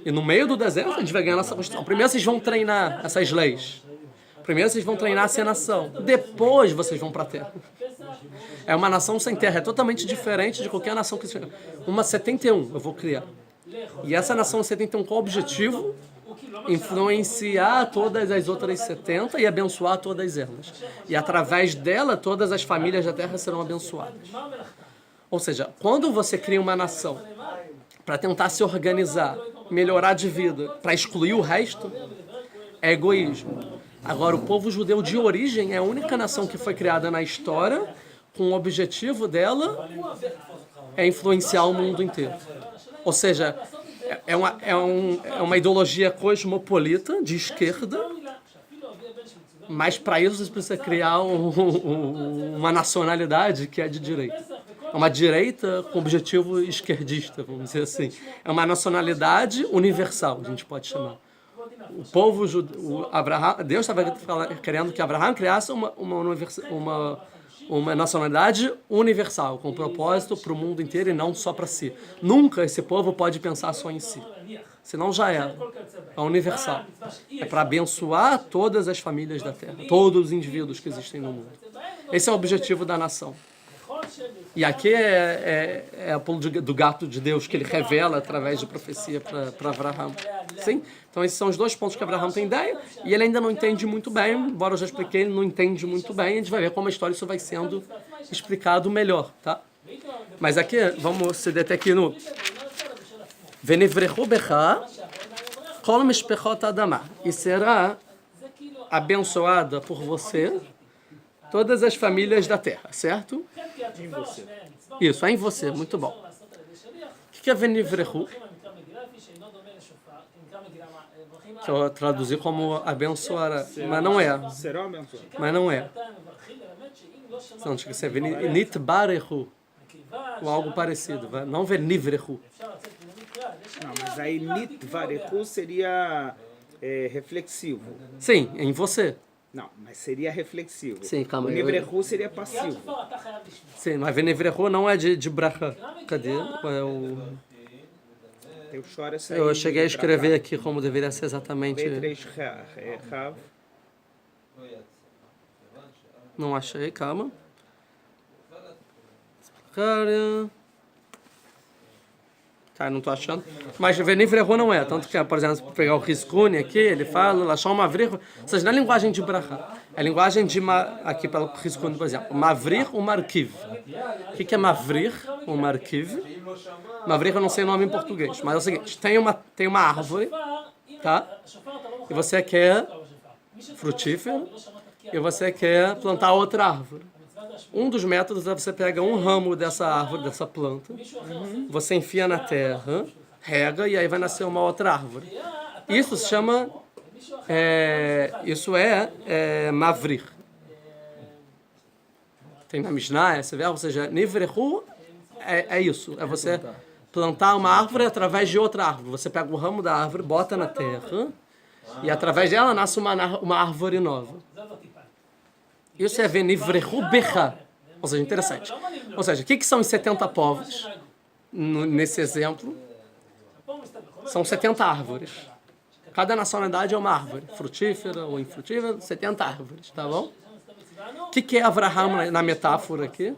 E no meio do deserto a gente vai ganhar a nossa Constituição. Primeiro vocês vão treinar essas leis. Primeiro vocês vão treinar a ser nação. Depois vocês vão para a terra. É uma nação sem terra. É totalmente diferente de qualquer nação que seja. Uma 71 eu vou criar. E essa nação 71 qual o objetivo? Influenciar todas as outras 70 e abençoar todas elas. E através dela, todas as famílias da terra serão abençoadas. Ou seja, quando você cria uma nação para tentar se organizar, melhorar de vida, para excluir o resto, é egoísmo. Agora, o povo judeu de origem é a única nação que foi criada na história com o objetivo dela é influenciar o mundo inteiro. Ou seja, é uma ideologia cosmopolita de esquerda, mas para isso você precisa criar uma nacionalidade que é de direita. É uma direita com objetivo esquerdista, vamos dizer assim. É uma nacionalidade universal, a gente pode chamar. O povo judeu, Deus estava querendo que Abraham criasse uma nacionalidade universal, com propósito para o mundo inteiro e não só para si. Nunca esse povo pode pensar só em si. Senão já era. É universal. É para abençoar todas as famílias da terra, todos os indivíduos que existem no mundo. Esse é o objetivo da nação. E aqui é o pulo do gato de Deus que ele revela através de profecia para Abraham. Sim? Então esses são os dois pontos que Abraham tem ideia e ele ainda não entende muito bem, embora eu já expliquei, ele não entende muito bem, a gente vai ver como a história isso vai sendo explicado melhor, tá? Mas aqui, vamos se deter aqui no Venivrechu becha kol mishpechot adamah, e será abençoada por você todas as famílias da terra, certo? Em você. Isso, é em você, muito bom. O que é Venivrehu? Que eu traduzi como abençoar, mas não é. Será abençoado. Mas não é. Não, tinha que ser Nitbarehu, ou algo parecido, não Venivrehu. Não, mas aí nitvarehu seria reflexivo. Sim, em você. Não, mas seria reflexivo. Sim, calma O aí. nivrehu seria passivo. Sim, mas Venivrehu não é de bracha. Cadê? Eu choro essa Eu cheguei a escrever aqui como deveria ser exatamente. B3 Rav. Não achei, calma. Cara, não tô achando. Mas Venivrehu não é. Tanto que, por exemplo, pegar o Riskuni aqui, ele fala, Lashon Mavrich. Ou seja, não é linguagem de bracha. É linguagem de. Aqui pelo Riskuni, por exemplo. Mavrich ou Markiv. O que é Mavrich ou Markiv? Mavrich eu não sei o nome em português. Mas é o seguinte: tem uma árvore, tá? E você quer frutífero. E você quer plantar outra árvore. Um dos métodos é você pega um ramo dessa árvore, dessa planta, você enfia na terra, rega e aí vai nascer uma outra árvore. Isso se chama, Mavrich. Tem na Mishnah esse verbo, ou seja, Nivrehu é isso, é você plantar uma árvore através de outra árvore. Você pega o ramo da árvore, bota na terra e através dela nasce uma árvore nova. Isso é Venivrehu Becha. Ou seja, interessante. Ou seja, o que são os 70 povos? Nesse exemplo, são 70 árvores. Cada nacionalidade é uma árvore. Frutífera ou infrutífera, 70 árvores, tá bom? O que é Avraham na metáfora aqui?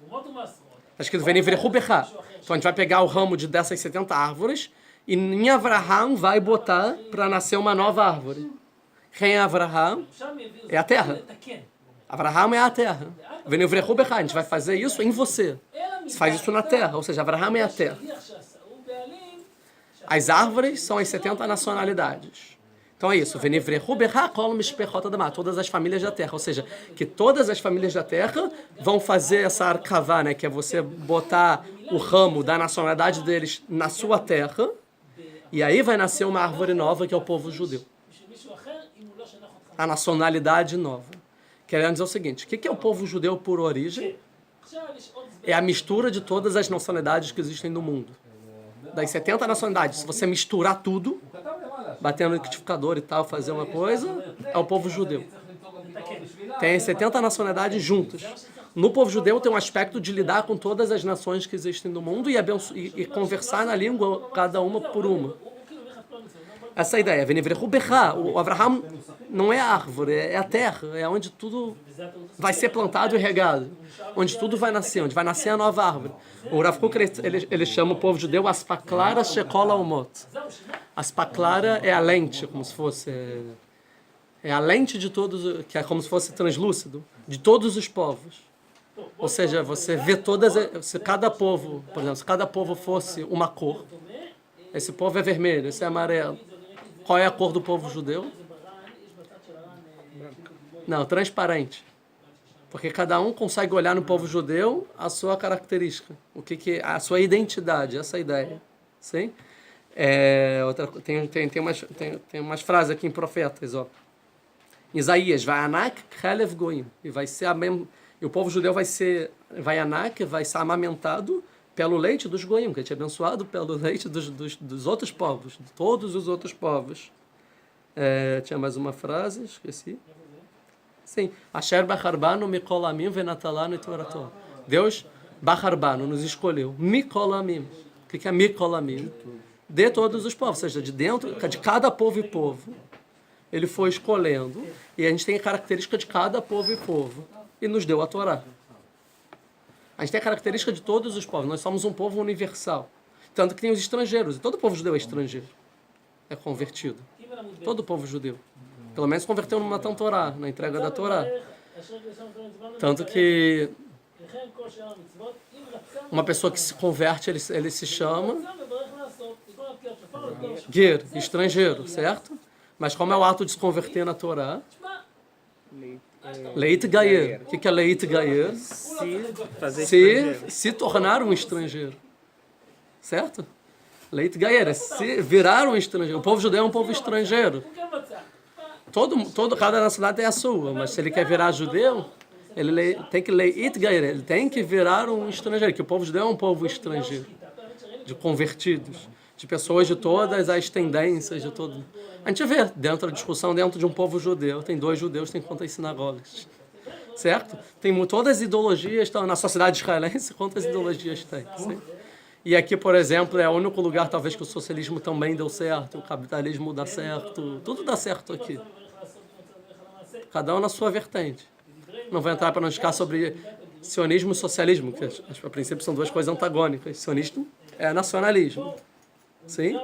Está escrito Venivrehu Becha. Então a gente vai pegar o ramo dessas 70 árvores e em Avraham vai botar para nascer uma nova árvore. Quem é Avraham? É a terra. Avraham é a terra. Venivrehu Becha. A gente vai fazer isso em você. Você faz isso na terra, ou seja, Avraham é a terra. As árvores são as 70 nacionalidades. Então é isso. Venivrehu Becha kol mishpechot adamah. Todas as famílias da terra. Ou seja, que todas as famílias da terra vão fazer essa arcavá, né? Que é você botar o ramo da nacionalidade deles na sua terra. E aí vai nascer uma árvore nova que é o povo judeu. A nacionalidade nova. Querendo dizer o seguinte, o que é o povo judeu por origem? É a mistura de todas as nacionalidades que existem no mundo. Das 70 nacionalidades, se você misturar tudo, bater no liquidificador e tal, fazer uma coisa, é o povo judeu. Tem 70 nacionalidades juntas. No povo judeu tem um aspecto de lidar com todas as nações que existem no mundo e conversar na língua, cada uma por uma. Essa é a ideia. Venivrehu Becha. O Avraham não é a árvore, é a terra. É onde tudo vai ser plantado e regado. Onde tudo vai nascer, onde vai nascer a nova árvore. O Rav Kook, ele chama o povo judeu Aspaklara Shekol Almot. Aspaklara é a lente, como se fosse... É a lente de todos, que é como se fosse translúcido, de todos os povos. Ou seja, você vê todas... Se cada povo, por exemplo, se cada povo fosse uma cor, esse povo é vermelho, esse é amarelo. Qual é a cor do povo judeu? Não, transparente. Porque cada um consegue olhar no povo judeu a sua característica, a sua identidade, essa é a ideia. Sim? Tem umas frases aqui em Profetas, ó. Isaías, vai anak chalev goim, e vai ser e o povo judeu vai ser amamentado pelo leite dos goim, que a gente é abençoado pelo leite dos outros povos, de todos os outros povos. Tinha mais uma frase, esqueci. Sim. Asher bacharbanu mikolamim venatalanu etorato. Deus, bacharbanu, nos escolheu. Mikolamim. O que é mikolamim? De todos os povos, ou seja, de cada povo e povo. Ele foi escolhendo, e a gente tem a característica de cada povo e povo. E nos deu a Torá. A gente tem a característica de todos os povos. Nós somos um povo universal. Tanto que tem os estrangeiros. E todo povo judeu é estrangeiro. É convertido. Todo povo judeu. Pelo menos converteu no Matan Torá, na entrega da Torá. Tanto que uma pessoa que se converte, ele se chama Ger, estrangeiro, certo? Mas como é o ato de se converter na Torá? Leit Gayer. O que é Leit Gayer? Fazer estrangeiro. Se tornar um estrangeiro. Certo? Leit Gayer é se virar um estrangeiro. O povo judeu é um povo estrangeiro. Cada nacionalidade tem a sua, mas se ele quer virar judeu, ele tem que Leit Gayer, ele tem que virar um estrangeiro, que o povo judeu é um povo estrangeiro, de convertidos, de pessoas de todas as tendências, de todo. A gente vê dentro da discussão, dentro de um povo judeu, tem 2 judeus, tem quantas sinagogas, certo? Tem todas as ideologias, estão na sociedade israelense, quantas ideologias tem, sim? E aqui, por exemplo, é o único lugar talvez que o socialismo também deu certo, o capitalismo dá certo, tudo dá certo aqui. Cada um na sua vertente. Não vou entrar para não ficar sobre sionismo e socialismo, que a princípio são 2 coisas antagônicas. Sionismo é nacionalismo, sim?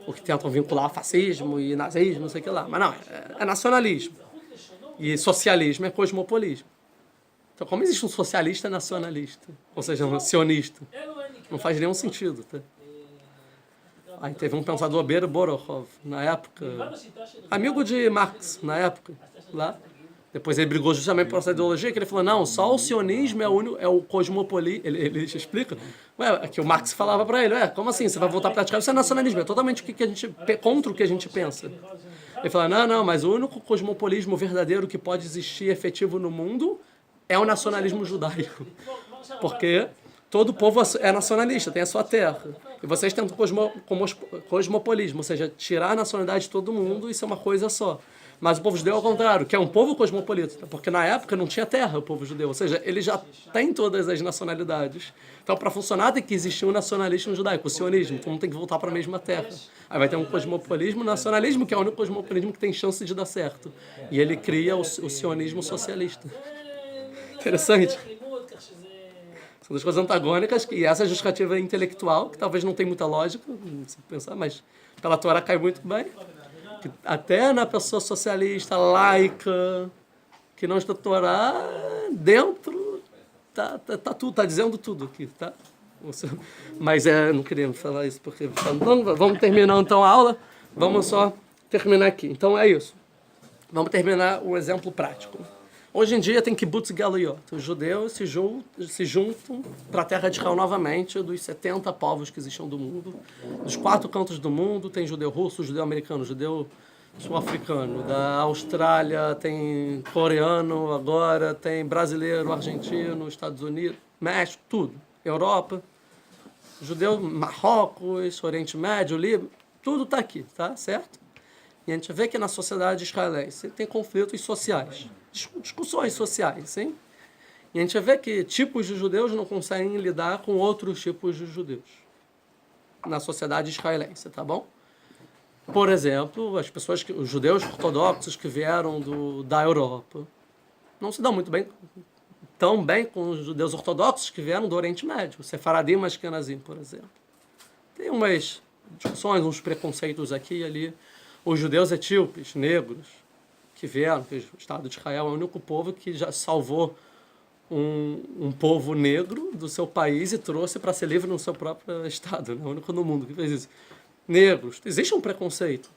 O que tentam vincular fascismo e nazismo, não sei o que lá. Mas não, é nacionalismo. E socialismo é cosmopolismo. Então, como existe um socialista nacionalista, ou seja, um sionista, não faz nenhum sentido, tá? Aí teve um pensador, Ber Borochov, na época, amigo de Marx, na época, lá. Depois ele brigou justamente por essa ideologia, que ele falou, não, só o sionismo é o cosmopolismo. Ele explica, que o Marx falava para ele, como assim, você vai voltar a praticar? Isso é nacionalismo, é totalmente contra o que a gente pensa. Ele fala, não, mas o único cosmopolismo verdadeiro que pode existir efetivo no mundo é o nacionalismo judaico. Porque todo povo é nacionalista, tem a sua terra. E vocês tentam cosmopolismo, ou seja, tirar a nacionalidade de todo mundo, isso é uma coisa só. Mas o povo judeu, ao contrário, que é um povo cosmopolita, porque na época não tinha terra o povo judeu, ou seja, ele já tem todas as nacionalidades. Então, para funcionar, tem que existir um nacionalismo judaico, o sionismo, todo mundo tem que voltar para a mesma terra. Aí vai ter um cosmopolismo, nacionalismo, que é o único cosmopolismo que tem chance de dar certo. E ele cria o sionismo socialista. Interessante. São 2 coisas antagônicas, e essa justificativa intelectual, que talvez não tenha muita lógica, não sei pensar, mas pela Torá cai muito bem. Que até na pessoa socialista, laica, que não está Torá, dentro, tá tudo, tá dizendo tudo aqui, tá? Mas não queria falar isso, porque... Então, vamos terminar então a aula, vamos só terminar aqui. Então é isso. Vamos terminar o exemplo prático. Hoje em dia tem Kibbutz Galuyot. Os judeus se juntam para a terra de Israel novamente, dos 70 povos que existem do mundo. Dos 4 cantos do mundo tem judeu russo, judeu americano, judeu sul-africano. Da Austrália tem coreano agora, tem brasileiro, argentino, Estados Unidos, México, tudo. Europa, judeu, Marrocos, Oriente Médio, Líbano, tudo está aqui, tá? Certo? E a gente vê que na sociedade israelense tem conflitos sociais. Discussões sociais, sim? E a gente vê que tipos de judeus não conseguem lidar com outros tipos de judeus na sociedade israelense, tá bom? Por exemplo, os judeus ortodoxos que vieram da Europa não se dão tão bem com os judeus ortodoxos que vieram do Oriente Médio, Sefaradim, Ashkenazim, por exemplo. Tem umas discussões, uns preconceitos aqui e ali. Os judeus etíopes, negros, que vieram, que o Estado de Israel é o único povo que já salvou um povo negro do seu país e trouxe para ser livre no seu próprio Estado, né? O único no mundo que fez isso. Negros, existe um preconceito,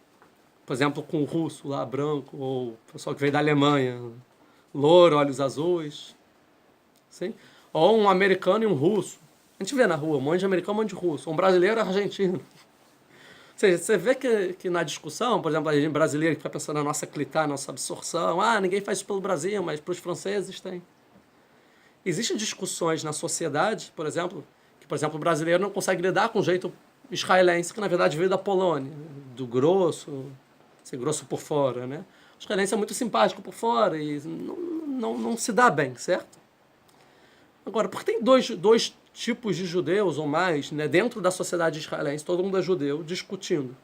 por exemplo, com o russo lá, branco, ou o pessoal que veio da Alemanha, louro, olhos azuis, sim? Ou um americano e um russo. A gente vê na rua um monte de americano, um monte de russo, um brasileiro e um argentino. Ou seja, você vê que na discussão, por exemplo, a gente brasileiro que fica pensando na nossa clicar, na nossa absorção, ninguém faz isso pelo Brasil, mas para os franceses tem. Existem discussões na sociedade, por exemplo, que, por exemplo, o brasileiro não consegue lidar com o jeito israelense, que na verdade veio da Polônia, do grosso, ser grosso por fora, né? O israelense é muito simpático por fora e não se dá bem, certo? Agora, por que tem dois tipos de judeus ou mais, né, dentro da sociedade israelense, todo mundo é judeu, discutindo?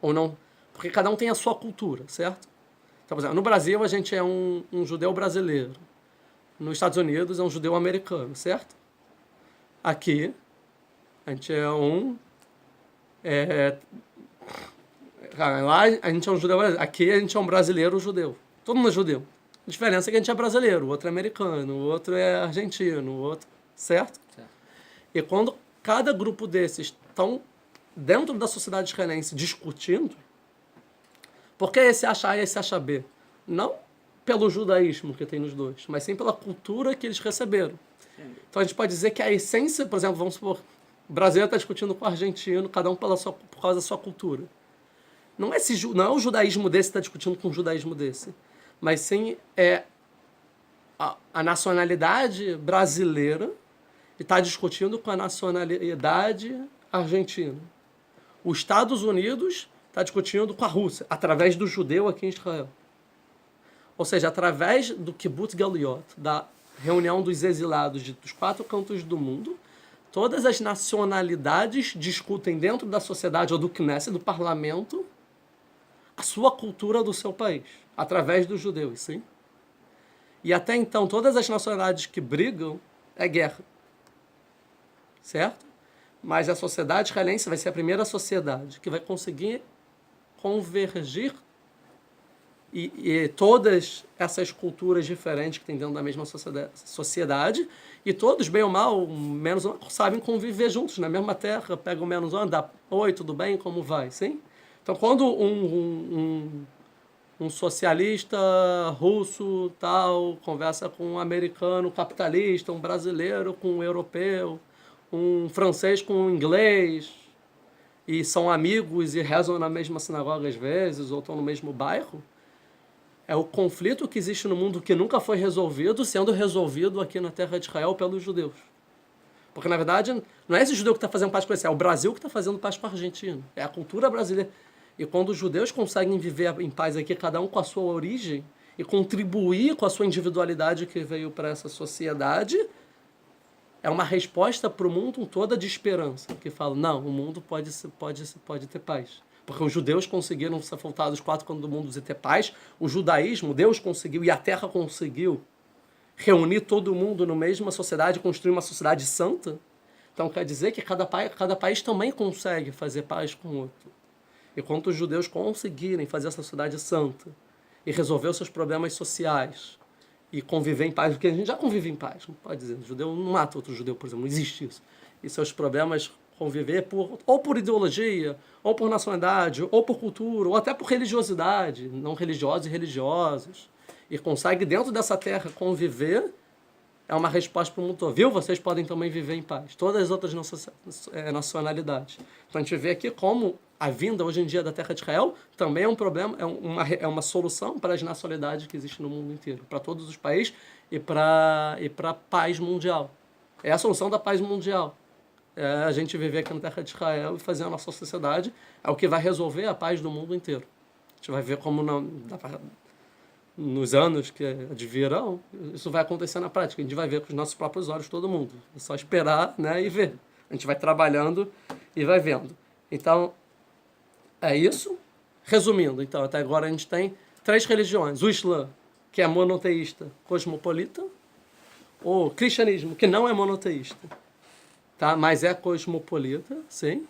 Ou não? Porque cada um tem a sua cultura, certo? Então, por exemplo, no Brasil a gente é um judeu brasileiro. Nos Estados Unidos é um judeu americano, certo? Aqui a gente é lá a gente é um judeu brasileiro. Aqui a gente é um brasileiro judeu. Todo mundo é judeu. A diferença é que a gente é brasileiro, o outro é americano, o outro é argentino, o outro... Certo? E quando cada grupo desses estão dentro da sociedade israelense discutindo, por que esse acha A e esse acha B? Não pelo judaísmo que tem nos dois, mas sim pela cultura que eles receberam. Então a gente pode dizer que a essência, por exemplo, vamos supor, o brasileiro está discutindo com o argentino, cada um por causa da sua cultura. Não é o judaísmo desse que está discutindo com o judaísmo desse, mas sim a nacionalidade brasileira está discutindo com a nacionalidade argentina. Os Estados Unidos está discutindo com a Rússia, através do judeu aqui em Israel. Ou seja, através do Kibbutz Galiot, da reunião dos exilados dos 4 cantos do mundo, todas as nacionalidades discutem dentro da sociedade ou do Knesset, do parlamento, a sua cultura do seu país, através dos judeus, sim? E até então, todas as nacionalidades que brigam é guerra. Certo? Mas a sociedade israelense vai ser a primeira sociedade que vai conseguir convergir e todas essas culturas diferentes que tem dentro da mesma sociedade, e todos, bem ou mal, menos ou mal, sabem conviver juntos na mesma terra, pegam menos ou dá oi, tudo bem, como vai, sim? Então, quando um socialista russo tal conversa com um americano capitalista, um brasileiro com um europeu, um francês com um inglês, e são amigos e rezam na mesma sinagoga às vezes, ou estão no mesmo bairro, é o conflito que existe no mundo que nunca foi resolvido, sendo resolvido aqui na terra de Israel pelos judeus. Porque, na verdade, não é esse judeu que está fazendo paz com esse, é o Brasil que está fazendo paz com a Argentina. É a cultura brasileira. E quando os judeus conseguem viver em paz aqui, cada um com a sua origem, e contribuir com a sua individualidade que veio para essa sociedade, é uma resposta para o mundo toda de esperança, que fala, não, o mundo pode ter paz. Porque os judeus conseguiram ser faltados 4 cantos do mundo e ter paz, o judaísmo, Deus conseguiu, e a terra conseguiu reunir todo mundo na mesma sociedade, construir uma sociedade santa. Então quer dizer que cada país também consegue fazer paz com o outro. E quando os judeus conseguirem fazer essa sociedade santa e resolver os seus problemas sociais e conviver em paz, porque a gente já convive em paz, não pode dizer, o judeu não mata outro judeu, por exemplo, não existe isso. E seus problemas conviver ou por ideologia, ou por nacionalidade, ou por cultura, ou até por religiosidade, não religiosos e religiosos, e consegue dentro dessa terra conviver, é uma resposta para o mundo todo. Viu? Vocês podem também viver em paz. Todas as outras nacionalidades. Então a gente vê aqui como a vinda hoje em dia da terra de Israel também é um problema, é uma solução para as nacionalidades que existem no mundo inteiro, para todos os países e para a paz mundial. É a solução da paz mundial. É a gente viver aqui na terra de Israel e fazer a nossa sociedade, é o que vai resolver a paz do mundo inteiro. A gente vai ver como nos anos que advirão, isso vai acontecer na prática. A gente vai ver com os nossos próprios olhos todo mundo. É só esperar, né, e ver. A gente vai trabalhando e vai vendo. Então, é isso. Resumindo, então, até agora a gente tem 3 religiões. O Islã, que é monoteísta, cosmopolita. O cristianismo, que não é monoteísta, tá? Mas é cosmopolita, sim.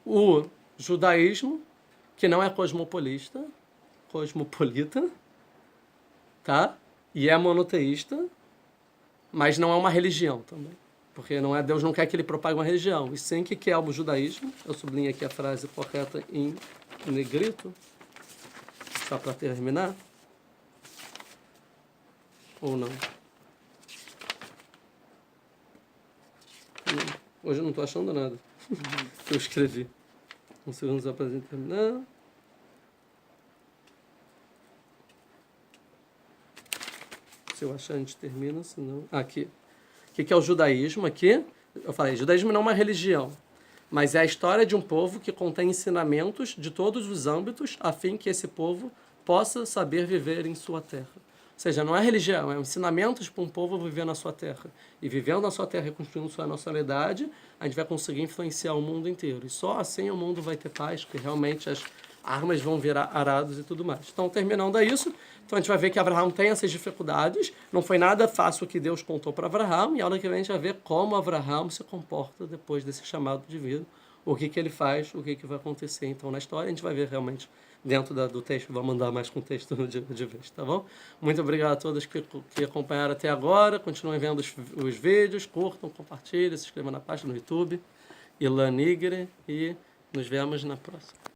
O judaísmo, que não é cosmopolita, tá? E é monoteísta, mas não é uma religião também. Porque Deus não quer que ele propague uma religião. E sim que é o judaísmo. Eu sublinho aqui a frase correta em negrito, só para terminar. Ou não? Hoje eu não estou achando nada que eu escrevi. Um segundo só para terminar. Se eu achar, a gente termina, senão... Aqui. O que é o judaísmo aqui? Eu falei, judaísmo não é uma religião, mas é a história de um povo que contém ensinamentos de todos os âmbitos a fim que esse povo possa saber viver em sua terra. Ou seja, não é religião, é ensinamentos para um povo viver na sua terra. E vivendo na sua terra e construindo sua nacionalidade, a gente vai conseguir influenciar o mundo inteiro. E só assim o mundo vai ter paz, porque realmente as armas vão virar arados e tudo mais. Então, terminando é isso. Então, a gente vai ver que Abraão tem essas dificuldades. Não foi nada fácil o que Deus contou para Abraão. E a hora que vem a gente vai ver como Abraão se comporta depois desse chamado de vida. O que ele faz, o que vai acontecer. Então, na história, a gente vai ver realmente dentro do texto. Vamos andar mais com o texto de vez, tá bom? Muito obrigado a todos que acompanharam até agora. Continuem vendo os vídeos. Curtam, compartilhem, se inscrevam na página no YouTube. Ilan Nigre. E nos vemos na próxima.